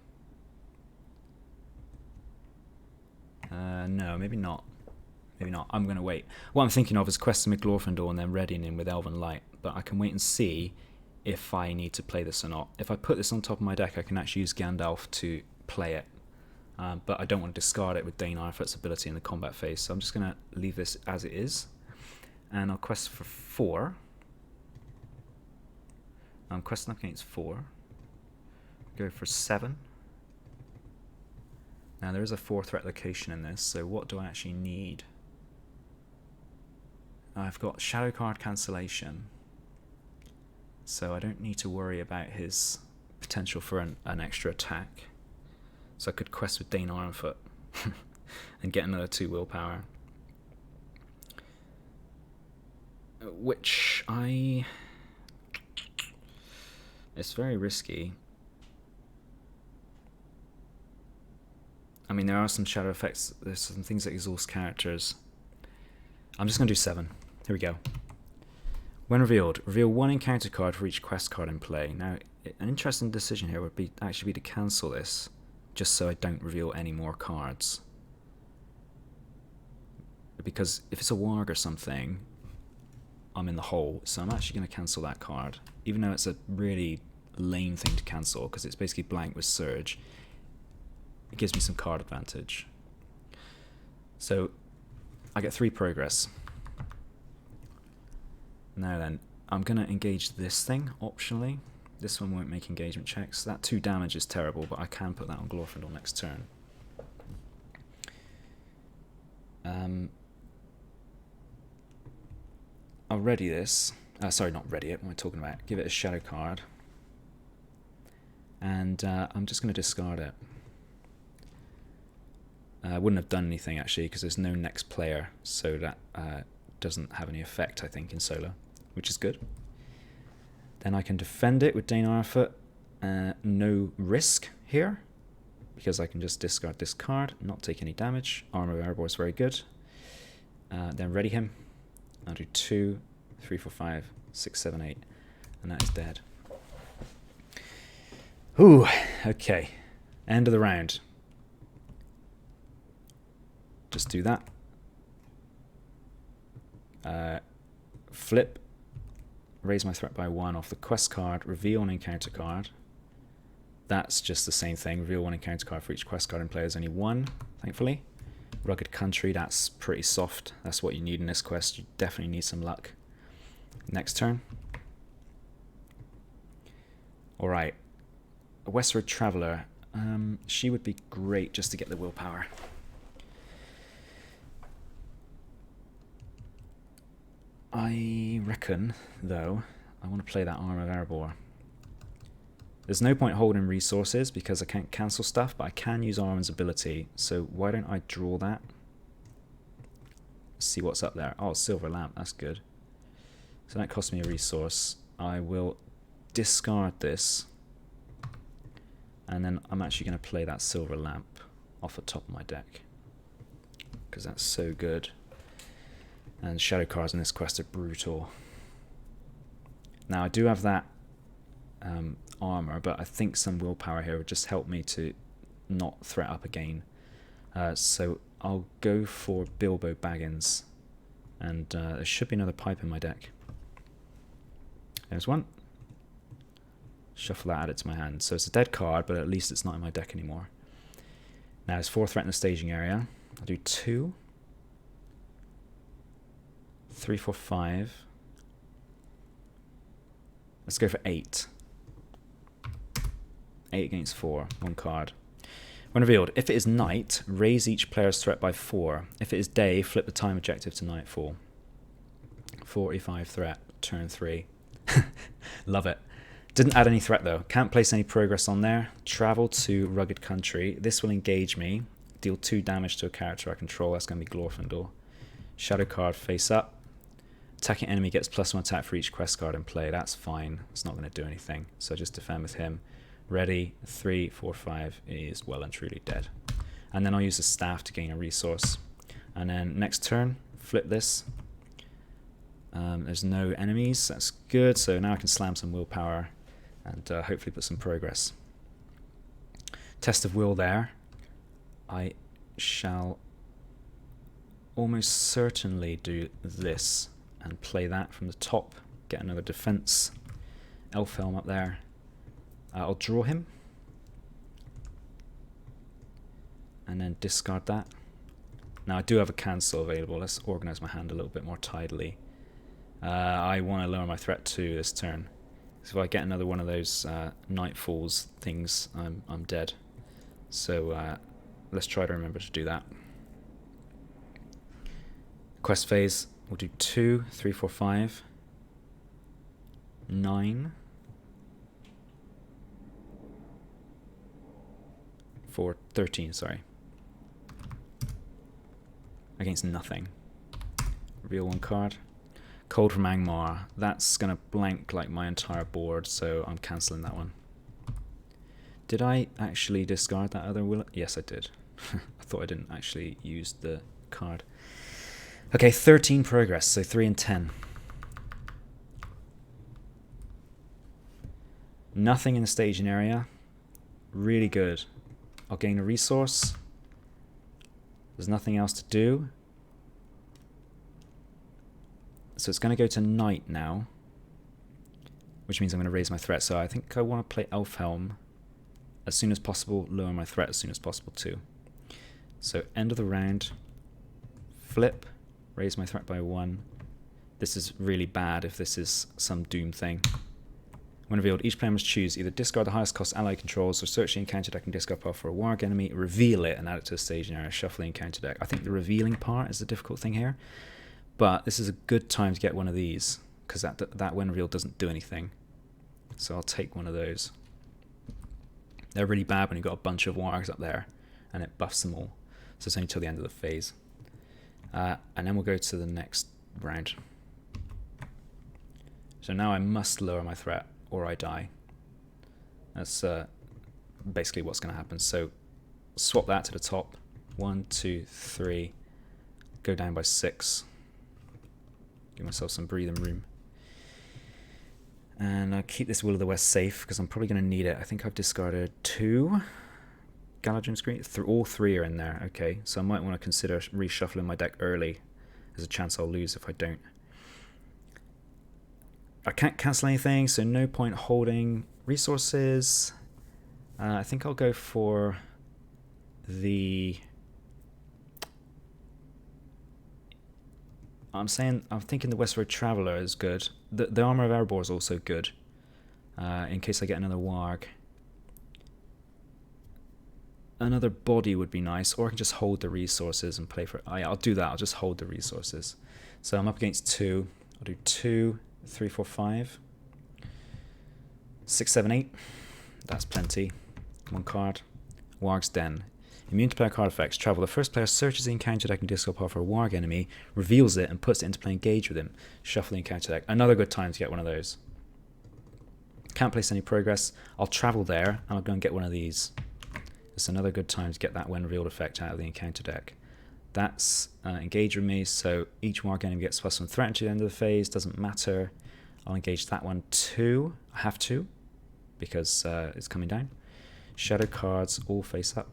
No, maybe not. Maybe not. I'm going to wait. What I'm thinking of is questing with Glorfindel and then readying him with Elven Light, but I can wait and see if I need to play this or not. If I put this on top of my deck, I can actually use Gandalf to play it, but I don't want to discard it with Dane Arthur's ability in the combat phase, so I'm just going to leave this as it is, and I'll quest for 4. I'm questing up against 4. Go for 7. Now there is a 4 threat location in this, so what do I actually need? I've got Shadow card cancellation, so I don't need to worry about his potential for an extra attack. So I could quest with Dane Ironfoot and get another 2 willpower. Which it's very risky. I mean, there are some shadow effects. There's some things that exhaust characters. I'm just going to do 7. Here we go. When revealed, reveal 1 encounter card for each quest card in play. Now, an interesting decision here would be actually to cancel this, just so I don't reveal any more cards. Because if it's a warg or something, I'm in the hole. So I'm actually going to cancel that card, even though it's a really lame thing to cancel because it's basically blank with Surge. It gives me some card advantage. So I get 3 progress. Now then, I'm going to engage this thing optionally. This one won't make engagement checks. That 2 damage is terrible, but I can put that on Glorfindel next turn. I'll ready this. Sorry, not ready it. What am I talking about? Give it a shadow card. And I'm just going to discard it. I wouldn't have done anything actually because there's no next player, so that doesn't have any effect, I think, in Solar, which is good. Then I can defend it with Dane Ironfoot. No risk here because I can just discard this card, not take any damage. Armor of Erebor is very good. Then ready him. I'll do 2, 3, 4, 5, 6, 7, 8, and that is dead. Ooh, okay. End of the round. Just do that. Flip. Raise my threat by 1 off the quest card. Reveal an encounter card. That's just the same thing. Reveal 1 encounter card for each quest card in play. There's only 1, thankfully. Rugged Country, that's pretty soft. That's what you need in this quest. You definitely need some luck. Next turn. Alright. A Westward Traveller. She would be great just to get the willpower. I reckon, though, I want to play that Armor of Erebor. There's no point holding resources because I can't cancel stuff, but I can use Armin's ability, so why don't I draw that? Let's see what's up there. Oh, Silver Lamp, that's good. So that cost me a resource. I will discard this, and then I'm actually going to play that Silver Lamp off the top of my deck because that's so good. And shadow cards in this quest are brutal. Now I do have that armor, but I think some willpower here would just help me to not threat up again. So I'll go for Bilbo Baggins, and there should be another pipe in my deck. There's one. Shuffle that, add it to my hand. So it's a dead card, but at least it's not in my deck anymore. Now there's 4 threat in the staging area. I'll do 2. 3, 4, 5. Let's go for 8. 8 against 4. 1 card. When revealed, if it is night, raise each player's threat by 4. If it is day, flip the time objective to nightfall. 45 threat, turn 3. Love it. Didn't add any threat though. Can't place any progress on there. Travel to rugged country. This will engage me. Deal 2 damage to a character I control. That's going to be Glorfindel. Shadow card face up. Attacking enemy gets +1 attack for each quest card in play. That's fine. It's not going to do anything. So just defend with him. Ready. 3, 4, 5 is well and truly dead. And then I'll use the staff to gain a resource. And then next turn, flip this. There's no enemies. That's good. So now I can slam some willpower and hopefully put some progress. Test of will there. I shall almost certainly do this and play that from the top. Get another defense. Elf Helm up there. I'll draw him. And then discard that. Now I do have a cancel available. Let's organize my hand a little bit more tidily. I want to lower my threat 2 this turn. So if I get another one of those Nightfalls things, I'm dead. So let's try to remember to do that. Quest phase, we'll do 2, 3, 4, 5, 9, 4, 13, sorry. Against nothing. Reveal 1 card. Cold from Angmar. That's going to blank like my entire board, so I'm cancelling that one. Did I actually discard that other will? Yes, I did. I thought I didn't actually use the card. Okay, 13 progress, so 3 and 10. Nothing in the staging area. Really good. I'll gain a resource. There's nothing else to do. So it's going to go to night now, which means I'm going to raise my threat. So I think I want to play Elf Helm as soon as possible, lower my threat as soon as possible too. So end of the round, flip, raise my threat by 1. This is really bad if this is some doom thing. When revealed, each player must choose either discard the highest cost ally controls or search the encounter deck and discard power for a warg enemy, reveal it and add it to the staging area, shuffle the encounter deck. I think the revealing part is the difficult thing here. But this is a good time to get one of these, because that when revealed doesn't do anything. So I'll take one of those. They're really bad when you've got a bunch of wargs up there, and it buffs them all. So it's only till the end of the phase. And then we'll go to the next round. So now I must lower my threat, or I die. That's basically what's going to happen. So swap that to the top. 1, 2, 3. Go down by 6. Give myself some breathing room. And I'll keep this Will of the West safe, because I'm probably going to need it. I think I've discarded 2 Galadrim Screen. All 3 are in there. Okay, so I might want to consider reshuffling my deck early. There's a chance I'll lose if I don't. I can't cancel anything, so no point holding resources. I think I'll go for the... I'm thinking the Westward Traveller is good. The Armor of Erebor is also good, in case I get another warg. Another body would be nice, or I can just hold the resources and play for it. I'll do that. I'll just hold the resources. So I'm up against 2. I'll do 2, 3, 4, 5, 6, 7, 8. That's plenty. 1 card. Warg's Den. Immune to player card effects. Travel. The first player searches the encounter deck and discard power for a warg enemy, reveals it, and puts it into play engage with him. Shuffle the encounter deck. Another good time to get one of those. Can't place any progress. I'll travel there, and I'll go and get one of these. It's another good time to get that when revealed effect out of the encounter deck. That's engage with me, so each warg enemy gets +1 threat until the end of the phase. Doesn't matter. I'll engage that one too. I have to, because it's coming down. Shadow cards all face up.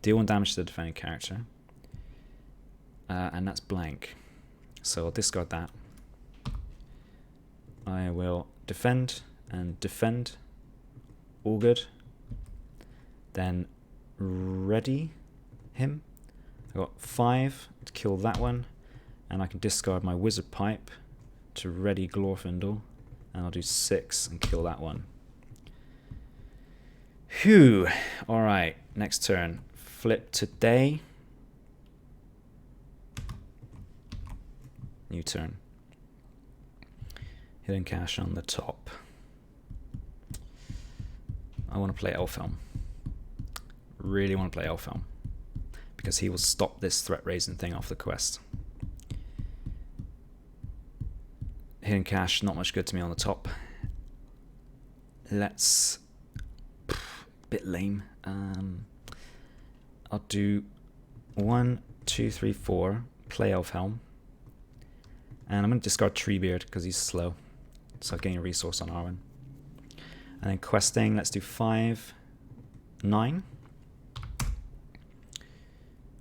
Deal 1 damage to the defending character. And that's blank. So I'll discard that. I will defend and defend. All good. Then ready him. I got 5 to kill that one, and I can discard my wizard pipe to ready Glorfindel, and I'll do 6 and kill that one. Phew. Alright, next turn. Flip to day. New turn. Hidden cache on the top. I want to play Elfhelm. Really want to play Elfhelm, because he will stop this threat raising thing off the quest. Hidden cache, not much good to me on the top. Let's... bit lame. I'll do 1, 2, 3, 4. Play Elfhelm. And I'm going to discard Treebeard because he's slow. So I'll gain a resource on Armin. And then questing, let's do 5, 9.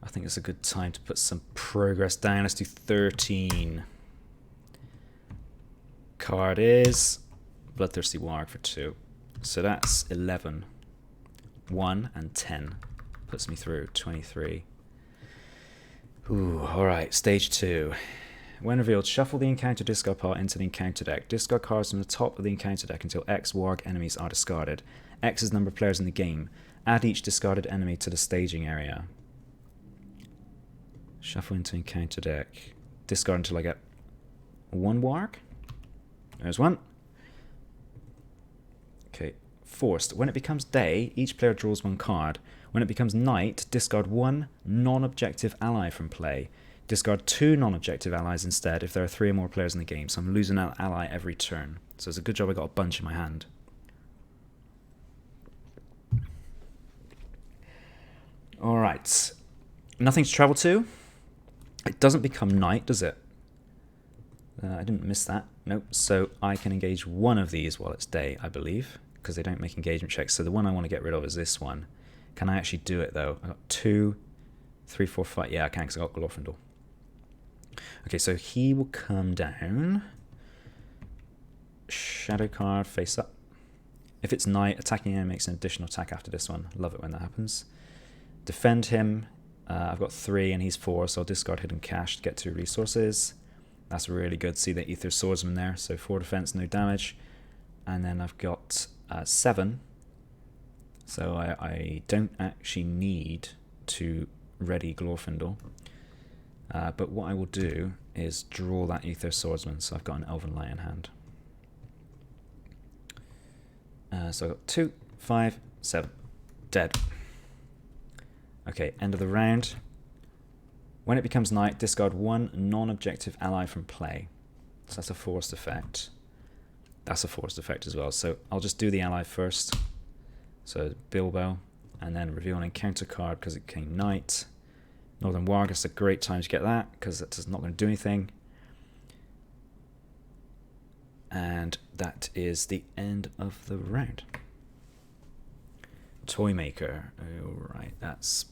I think it's a good time to put some progress down. Let's do 13. Card is Bloodthirsty Warg for 2. So that's 11. 1 and 10. Puts me through 23. Ooh, alright, stage 2. When revealed, shuffle the encounter discard pile into the encounter deck. Discard cards from the top of the encounter deck until X Warg enemies are discarded. X is the number of players in the game. Add each discarded enemy to the staging area. Shuffle into encounter deck. Discard until I get 1 Warg. There's 1. Okay, forced. When it becomes day, each player draws 1 card. When it becomes night, discard 1 non-objective ally from play. Discard 2 non-objective allies instead if there are 3 or more players in the game, so I'm losing an ally every turn. So it's a good job I got a bunch in my hand. Alright. Nothing to travel to. It doesn't become night, does it? I didn't miss that. Nope. So I can engage one of these while it's day, I believe, because they don't make engagement checks. So the one I want to get rid of is this one. Can I actually do it, though? I got 2, 3, 4, 5. Yeah, I can, because I got Glorfindel. Okay, so he will come down. Shadow card, face up. If it's night, attacking enemy makes an additional attack after this one. Love it when that happens. Defend him. I've got 3 and he's 4, so I'll discard Hidden Cache to get 2 resources. That's really good. See the Ether Swordsman there. So 4 defense, no damage. And then I've got 7. So I don't actually need to ready Glorfindel. But what I will do is draw that Ether Swordsman. So I've got an Elven Light in hand. So I've got 2, 5, 7. Dead. Okay, end of the round. When it becomes night, discard 1 non-objective ally from play. So that's a forced effect. That's a forced effect as well. So I'll just do the ally first. So Bilbo, and then reveal an encounter card because it came night. Northern Warg, it's a great time to get that because it's not going to do anything. And that is the end of the round. Toymaker. Oh, right, that's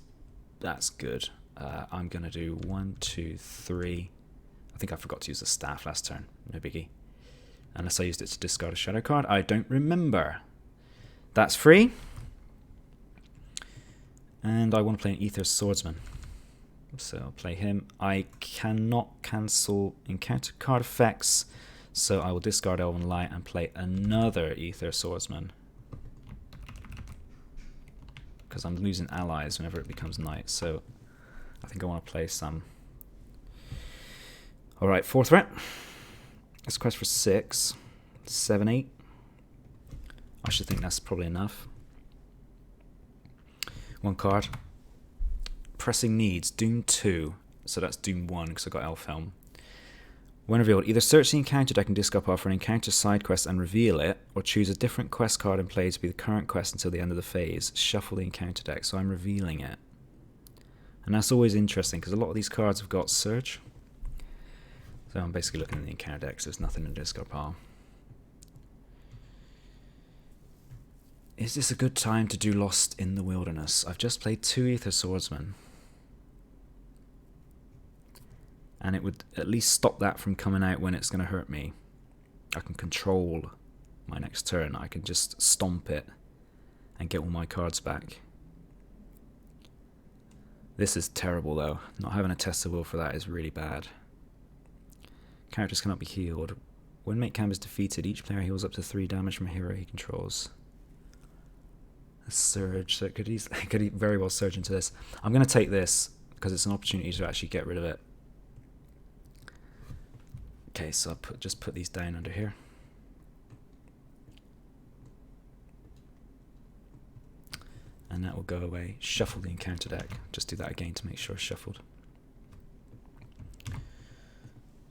good. I'm going to do 1, 2, 3. I think I forgot to use the staff last turn. No biggie. Unless I used it to discard a shadow card. I don't remember. That's free. And I want to play an Ether Swordsman. So I'll play him. I cannot cancel encounter card effects. So I will discard Elven Light and play another Ether Swordsman. Because I'm losing allies whenever it becomes night. So I think I want to play some. Alright, 4th threat. Let's quest for 6. 7, 8. I should think that's probably enough. 1 card. Pressing needs. Doom 2. So that's Doom 1 because I got Elfhelm. When revealed, either search the encounter deck and discard pile for an encounter side quest and reveal it, or choose a different quest card in play to be the current quest until the end of the phase. Shuffle the encounter deck. So I'm revealing it. And that's always interesting because a lot of these cards have got search. So I'm basically looking at the encounter deck, so there's nothing in the discard pile. Is this a good time to do Lost in the Wilderness? I've just played 2 Ether Swordsmen. And it would at least stop that from coming out when it's going to hurt me. I can control my next turn. I can just stomp it and get all my cards back. This is terrible though. Not having a test of will for that is really bad. Characters cannot be healed. When mate camp is defeated, each player heals up to 3 damage from a hero he controls. A surge, so it could very well surge into this. I'm going to take this because it's an opportunity to actually get rid of it. Okay, so I'll just put these down under here. And that will go away. Shuffle the encounter deck. Just do that again to make sure it's shuffled.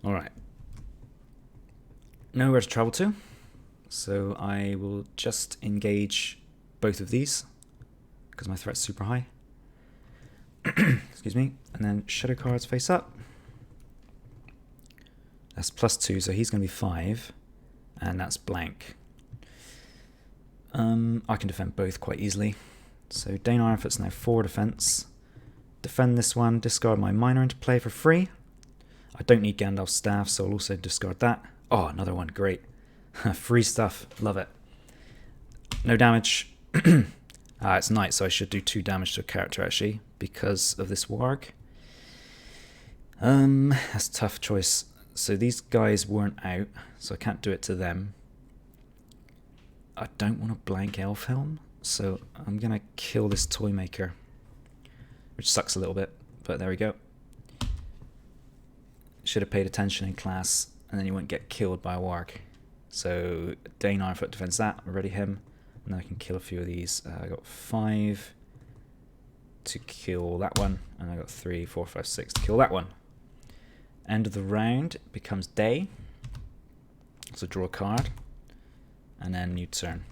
Alright. Nowhere to travel to. So I will just engage both of these because my threat's super high. Excuse me. And then shadow cards face up. That's +2, so he's going to be 5. And that's blank. I can defend both quite easily. So Dane Ironfoot's now 4 defense. Defend this one, discard my minor into play for free. I don't need Gandalf's staff, so I'll also discard that. Oh, another one, great. Free stuff, love it. No damage. It's night, so I should do 2 damage to a character actually, because of this warg. That's a tough choice. So these guys weren't out, so I can't do it to them. I don't want a blank elf helm, so I'm gonna kill this toy maker, which sucks a little bit, but there we go. Should have paid attention in class, and then you wouldn't get killed by a warg. So Dane Ironfoot defends that, ready him, and then I can kill a few of these. I got 5 to kill that one, and I got 3, 4, 5, 6 to kill that one. End of the round becomes day, so draw a card, and then new turn.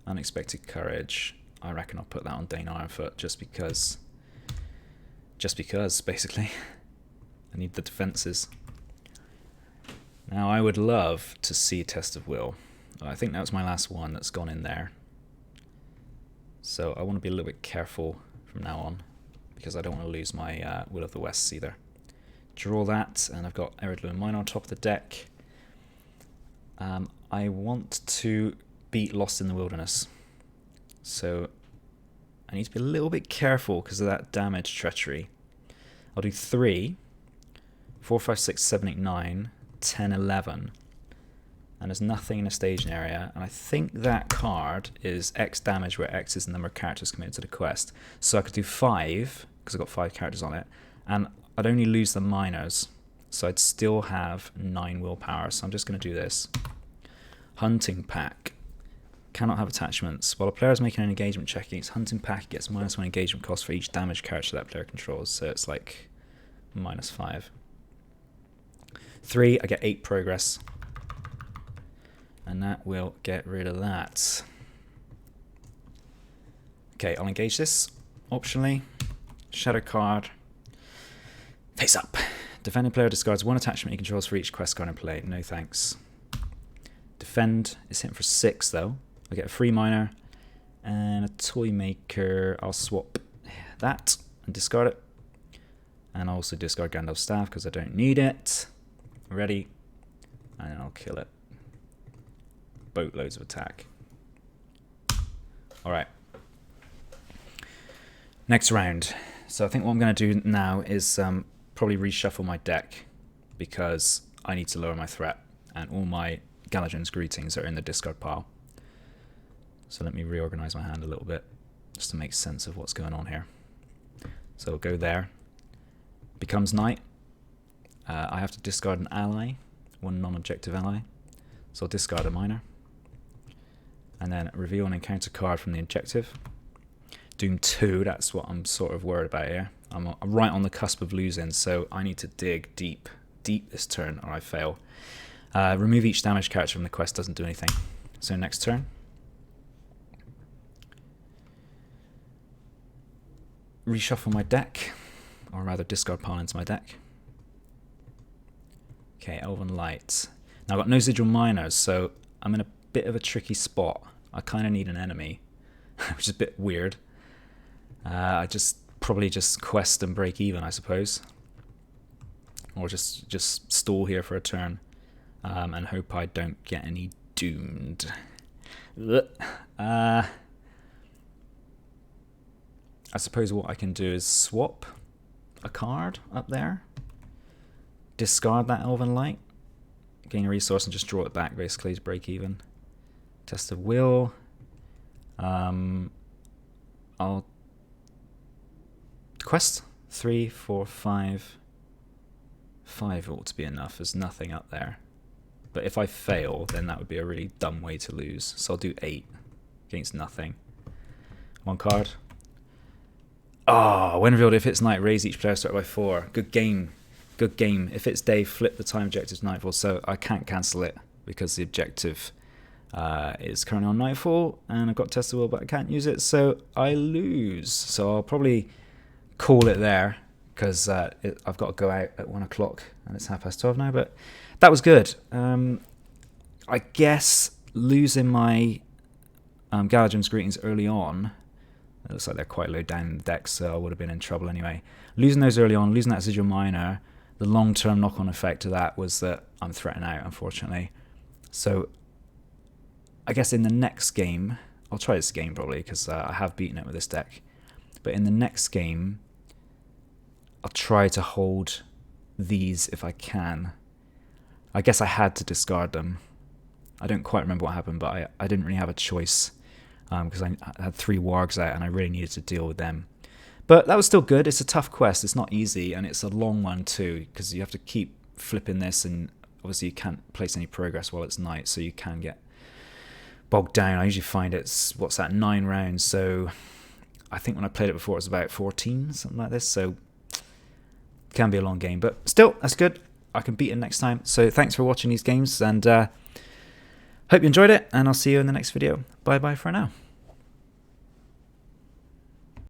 Unexpected Courage. I reckon I'll put that on Dane Ironfoot just because, basically. I need the defenses. Now I would love to see a Test of Will. I think that was my last one that's gone in there. So I want to be a little bit careful from now on, because I don't want to lose my Will of the Wests either. Draw that, and I've got Eriador and Mine on top of the deck. I want to beat Lost in the Wilderness. So I need to be a little bit careful because of that damage treachery. I'll do 3, 4, 5, 6, 7, 8, 9, 10, 11. And there's nothing in a staging area. And I think that card is X damage, where X is the number of characters committed to the quest. So I could do 5, because I've got 5 characters on it. And I'd only lose the minors. So I'd still have 9 willpower. So I'm just going to do this. Hunting Pack. Cannot have attachments. While a player is making an engagement check against Hunting Pack, it gets -1 engagement cost for each damage character that player controls. So it's like -5. 3, I get 8 progress. And that will get rid of that. Okay, I'll engage this optionally. Shadow card. Face up. Defending player discards 1 attachment he controls for each quest card in play. No thanks. Defend is hitting for 6 though. I get a free minor and a toy maker. I'll swap that and discard it. And I'll also discard Gandalf's staff because I don't need it. Ready. And I'll kill it. Boatloads of attack. Alright. Next round. So I think what I'm going to do now is probably reshuffle my deck, because I need to lower my threat, and all my Galadrin's Greetings are in the discard pile. So let me reorganize my hand a little bit just to make sense of what's going on here. So I'll go there. Becomes night. I have to discard an ally, 1 non-objective ally. So I'll discard a minor. And then reveal an encounter card from the objective. Doom 2, that's what I'm sort of worried about here. I'm right on the cusp of losing, so I need to dig deep this turn, or I fail. Remove each damage character from the quest, doesn't do anything. So next turn. Reshuffle my deck, or rather discard pile into my deck. Okay, Elven Light. Now I've got no Sigil Miners, so I'm in a bit of a tricky spot. I kind of need an enemy, which is a bit weird. I probably just quest and break even, I suppose. Or just stall here for a turn. and hope I don't get any doomed. I suppose what I can do is swap a card up there, discard that Elven Light, gain a resource and just draw it back basically to break even. Test of Will. I'll quest 3, 4, 5. 5 ought to be enough. There's nothing up there. But if I fail, then that would be a really dumb way to lose. So I'll do 8 against nothing. 1 card. Oh, when revealed, if it's night, raise each player start by 4. Good game. Good game. If it's day, flip the time objective to nightfall. So I can't cancel it because the objective is currently on nightfall. And I've got Test of Will, but I can't use it. So I lose. So I'll probably call it there because I've got to go out at 1 o'clock and it's 12:30 now. But that was good. I guess losing my Galadrim's Greetings early on, it looks like they're quite low down in the deck, so I would have been in trouble anyway. Losing those early on, losing that Sigil Minor, the long-term knock-on effect of that was that I'm threatened out, unfortunately. So I guess in the next game, I'll try this game probably because I have beaten it with this deck. But in the next game, I'll try to hold these if I can. I guess I had to discard them. I don't quite remember what happened, but I didn't really have a choice because I had 3 wargs out and I really needed to deal with them. But that was still good. It's a tough quest. It's not easy, and it's a long one too because you have to keep flipping this, and obviously you can't place any progress while it's night, so you can get bogged down. I usually find it's, 9 rounds, so I think when I played it before it was about 14, something like this, so it can be a long game. But still, that's good. I can beat it next time. So thanks for watching these games, and hope you enjoyed it, and I'll see you in the next video. Bye bye for now.